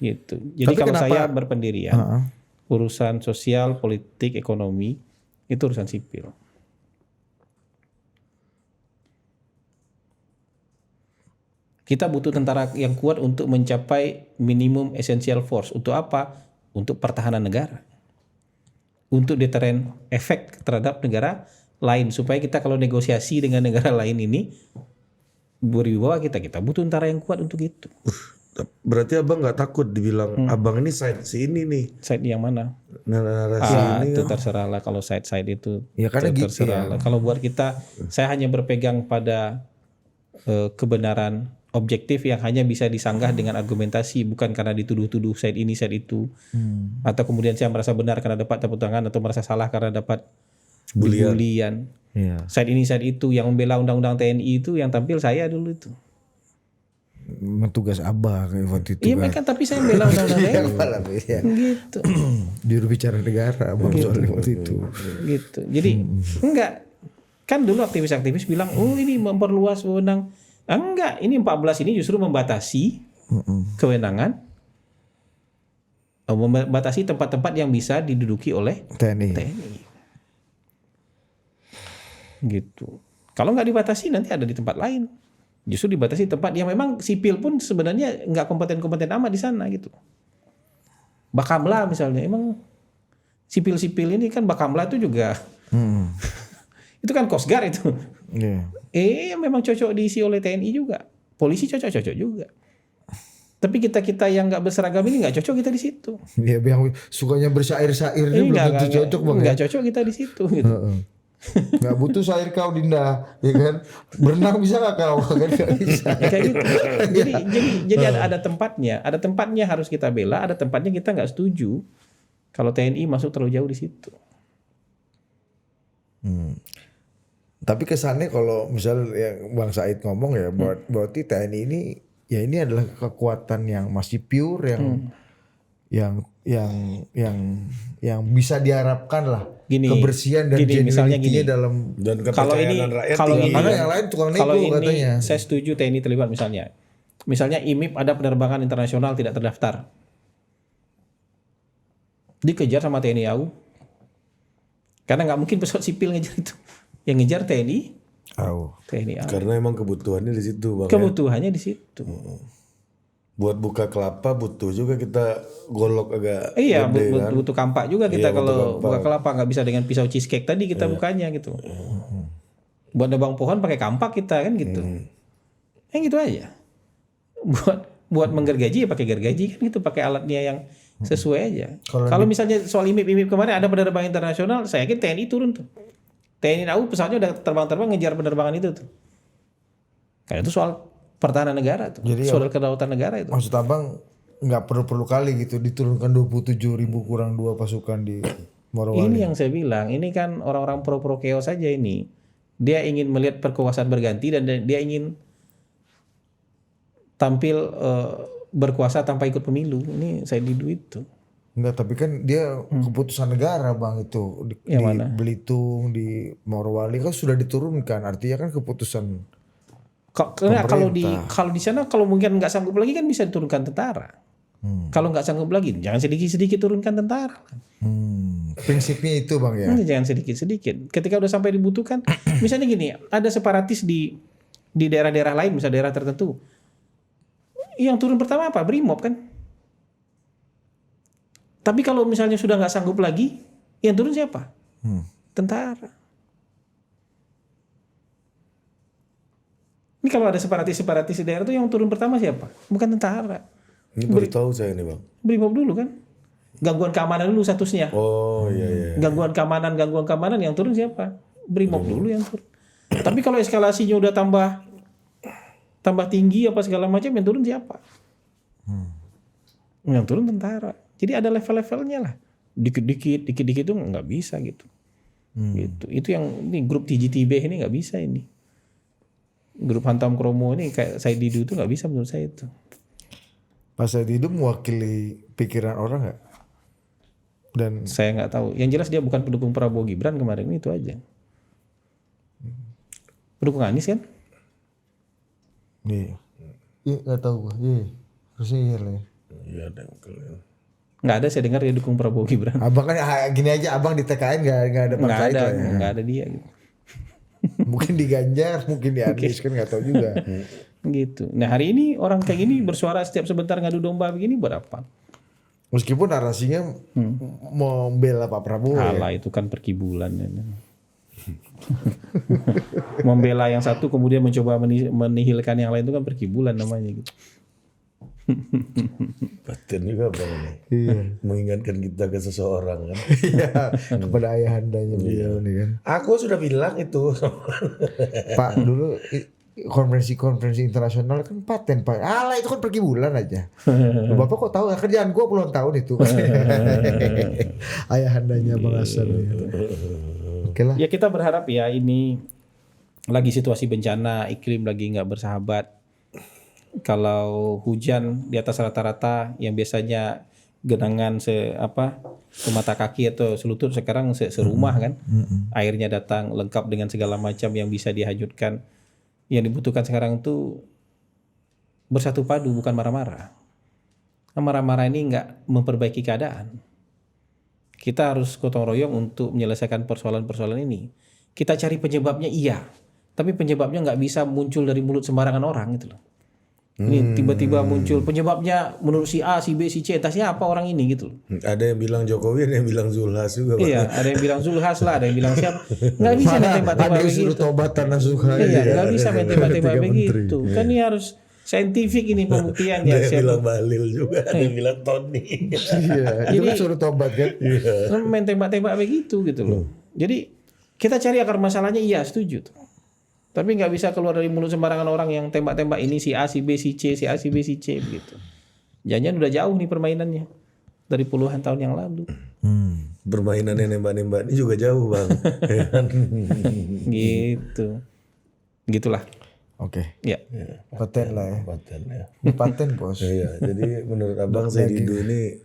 Gitu. Jadi tapi kalau saya berpendirian urusan sosial, politik, ekonomi itu urusan sipil. Kita butuh tentara yang kuat untuk mencapai minimum essential force. Untuk apa? Untuk pertahanan negara. Untuk deteren efek terhadap negara lain. Supaya kita kalau negosiasi dengan negara lain ini berwibawa kita butuh tentara yang kuat untuk itu. Berarti abang nggak takut dibilang abang ini side si ini nih. Side yang mana? Narasi ini itu terserah lah kalau side itu. Ya karena gitu terserah lah. Kalau buat kita, saya hanya berpegang pada kebenaran objektif yang hanya bisa disanggah dengan argumentasi, bukan karena dituduh-tuduh side ini side itu. Atau kemudian saya merasa benar karena dapat tepuk tangan, atau merasa salah karena dapat bulian. Ya. Side ini side itu, yang membela undang-undang TNI itu yang tampil saya dulu itu. Tugas abah kayak waktu itu. Iya kan, tapi saya membela undang-undang TNI. Gitu. Juru bicara negara abang soal waktu itu. Gitu. Jadi enggak, kan dulu aktivis-aktivis bilang, oh ini memperluas wewenang. Enggak, ini 14 ini justru membatasi kewenangan, membatasi tempat-tempat yang bisa diduduki oleh TNI. Gitu. Kalau nggak dibatasi nanti ada di tempat lain. Justru dibatasi tempat yang memang sipil pun sebenarnya nggak kompeten-kompeten amat di sana gitu. Bakamla misalnya, emang sipil-sipil ini kan Bakamla itu juga itu kan Coast Guard itu. Memang cocok diisi oleh TNI juga. Polisi cocok juga. Tapi kita yang nggak berseragam ini nggak cocok kita di situ. Iya, yang sukanya bersyair-syair ini belum tentu cocok Bang. Nggak cocok kita di situ gitu. Nggak butuh syair kau Dinda, ya kan? Berenang bisa nggak kau? Kan nggak bisa. Kayak gitu. Jadi ada tempatnya harus kita bela, ada tempatnya kita nggak setuju kalau TNI masuk terlalu jauh di situ. Tapi kesannya kalau misal yang Bang Said ngomong ya, berarti TNI ini ya ini adalah kekuatan yang masih pure, yang bisa diharapkan lah. Kebersihan dan genuinity dalam dan kepercayaan rakyat. Karena yang lain tukang nego katanya. Saya setuju TNI terlibat misalnya IMIP ada penerbangan internasional tidak terdaftar, dikejar sama TNI AU karena nggak mungkin pesawat sipil ngejar itu, yang ngejar TNI AU. Karena emang kebutuhannya di situ Bang. Kebutuhannya di situ. Buat buka kelapa butuh juga kita golok agak butuh kampak juga kita kalau buka kelapa, nggak bisa dengan pisau cheesecake tadi kita bukanya gitu. Buat nebang pohon pakai kampak kita kan gitu. Gitu aja. Buat menggergaji ya pakai gergaji kan gitu, pakai alatnya yang sesuai aja. Kalau misalnya soal IMIP kemarin ada penerbangan internasional, saya yakin TNI turun tuh. TNI AU pesawatnya udah terbang ngejar penerbangan itu tuh. Karena itu soal pertahanan negara tuh. Jadi soal kedaulatan negara itu. Maksud abang nggak perlu kali gitu diturunkan 27.000 kurang 2 pasukan di Morowali. Ini yang saya bilang, ini kan orang-orang pro chaos saja ini. Dia ingin melihat kekuasaan berganti dan dia ingin tampil berkuasa tanpa ikut pemilu. Ini Said Didu itu. Enggak, tapi kan dia keputusan negara Bang itu di Yang mana? Belitung, di Morowali kan sudah diturunkan. Artinya kan keputusan Karena kalau di sana kalau mungkin nggak sanggup lagi kan bisa diturunkan tentara. Kalau nggak sanggup lagi, jangan sedikit-sedikit turunkan tentara. Prinsipnya itu Bang ya. Jangan sedikit-sedikit. Ketika udah sampai dibutuhkan, misalnya gini, ada separatis di daerah-daerah lain, misalnya daerah tertentu. Yang turun pertama apa? Brimob kan. Tapi kalau misalnya sudah nggak sanggup lagi, yang turun siapa? Tentara. Ini kalau ada separatis di daerah itu yang turun pertama siapa? Bukan tentara. Ini baru tahu saya nih Bang. Brimob dulu kan. Gangguan keamanan dulu statusnya. Oh iya. Gangguan keamanan yang turun siapa? Brimob dulu yang turun. Tapi kalau eskalasinya udah tambah tinggi apa segala macam, yang turun siapa? Yang turun tentara. Jadi ada level-levelnya lah. Dikit-dikit itu nggak bisa gitu. Gitu. Itu yang ini grup TGTB ini nggak bisa ini. Grup Hantam Kromo ini kayak Said Didu itu nggak bisa menurut saya itu. Pak Said Didu mewakili pikiran orang nggak? Dan Saya nggak tahu. Yang jelas dia bukan pendukung Prabowo Gibran kemarin, itu aja. Pendukung Anies kan? iya nggak tahu gua. Iya harusnya iya lah ya. Iya dengkel. Nggak ada saya dengar dia dukung Prabowo Gibran. Abang kan gini aja, abang di TKN nggak ada partai itu ya. Nggak ada dia. Gitu. Mungkin di Ganjar, mungkin di Anies kan nggak tahu juga. Gitu. Nah hari ini orang kayak gini bersuara setiap sebentar ngadu domba begini buat apa? Meskipun narasinya membela Pak Prabowo. Alah itu kan perkibulan. Membela yang satu kemudian mencoba menihilkan yang lain itu kan perkibulan namanya gitu. Batin juga Bang ini. Iya. Mengingatkan kita ke seseorang kan. Iya, kepada ayahandanya beliau nih kan. Aku sudah bilang itu. Pak dulu konferensi internasional kan paten Pak. Alah itu kan pergi bulan aja. Bapak kok tahu? Kerjaan gua puluhan tahun itu. Ayahandanya Bang Hasan. Oke lah. Ya kita berharap ya ini lagi situasi bencana, iklim lagi nggak bersahabat. Kalau hujan di atas rata-rata yang biasanya genangan semata kaki atau selutut sekarang serumah kan. Airnya datang lengkap dengan segala macam yang bisa dihanyutkan. Yang dibutuhkan sekarang itu bersatu padu, bukan marah-marah. Marah-marah ini nggak memperbaiki keadaan. Kita harus gotong royong untuk menyelesaikan persoalan-persoalan ini. Kita cari penyebabnya iya, tapi penyebabnya nggak bisa muncul dari mulut sembarangan orang gitu loh. Ini tiba-tiba muncul penyebabnya menurut si A, si B, si C, entah siapa orang ini gitu loh. Ada yang bilang Jokowi, ada yang bilang Zulhas juga. Iya, ada yang bilang Zulhas lah, ada yang bilang siapa. Nggak bisa main tembak-tembak Ada yang suruh begitu. tobat tanah suka. Iya, nggak bisa main tembak-tembak begitu. Kan ini harus saintifik ini pembuktiannya. Ada yang bilang Balil juga, ada yang bilang Tony. Iya, itu kan suruh tobat kan. Main tembak-tembak begitu gitu loh. Jadi kita cari akar masalahnya, iya setuju tuh. Tapi nggak bisa keluar dari mulut sembarangan orang yang tembak-tembak ini si A, si B, si C, si A, si B, si C begitu. Jangan udah jauh nih permainannya dari puluhan tahun yang lalu. Permainan nembak-nembak ini juga jauh Bang. Gitu. Gitulah. Oke. Ya. Paten lah ya. Paten ya. Ini paten bos. Iya, jadi menurut Abang Said Didu ini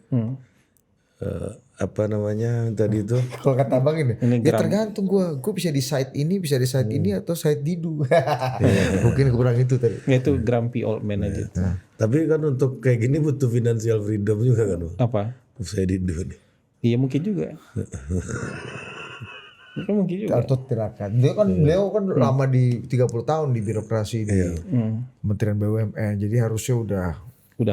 apa namanya tadi itu? Kalau kata abang ini ya gram. tergantung gue bisa di site ini, bisa di site ini atau site Didu. Mungkin kurang itu tadi. Ya, itu grumpy old man aja. Tapi kan untuk kayak gini butuh financial freedom juga kan Bang? Apa? Said Didu nih. Iya mungkin juga. Mungkin juga. Atau tirakat. Beliau kan lama di 30 tahun di birokrasi di Kementerian BUMN. Jadi harusnya udah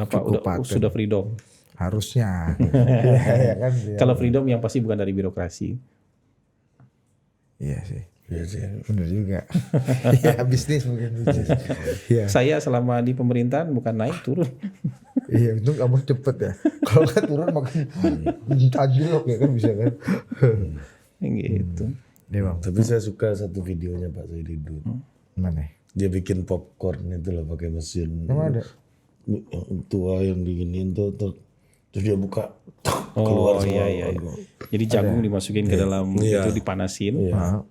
apa? Sudah freedom. Harusnya. Ya kan, ya. Kalau freedom yang pasti bukan dari birokrasi. Iya sih. Iya sih. Bener juga. Ya bisnis mungkin bisnis. Iya. Saya selama di pemerintahan bukan naik turun. Iya untung kamu cepet ya. Kalau kan turun makin anjlok ya kan bisa kan. Gitu. Iya Bang. Tapi saya suka satu videonya Pak Said Didu. Mana? Dia bikin popcorn itu lah pakai mesin. Emang ada? Tua yang diginiin tuh terus dia buka Oh keluar semua. iya. Jadi jagung dimasukin ke dalam itu dipanasin. Iya.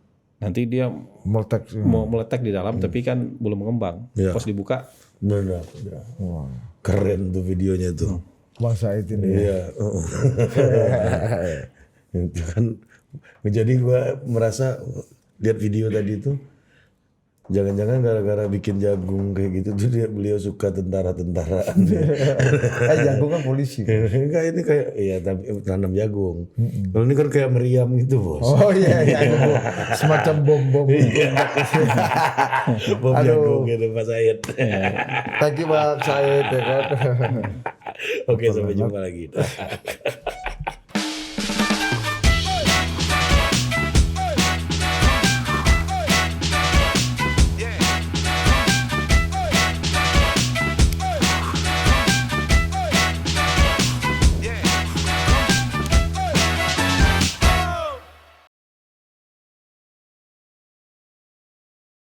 Nanti dia Meletak. mau meletak di dalam tapi kan belum mengembang. Iya. Pas dibuka Benar. Keren tuh videonya tuh. Bang Said ini. Iya. Itu kan. Jadi gua merasa lihat video tadi itu, jangan-jangan gara-gara bikin jagung kayak gitu tuh beliau suka tentara-tentaraan. Jagung kan polisi. Enggak, ini kayak iya tapi tanam jagung. Kalau ini kan kayak meriam gitu, Bos. Oh iya, semacam bom-bom. Bom Aduh. jagung gitu Pak Said. Thank you Bang Said ya kan. Oke, sampai jumpa lagi.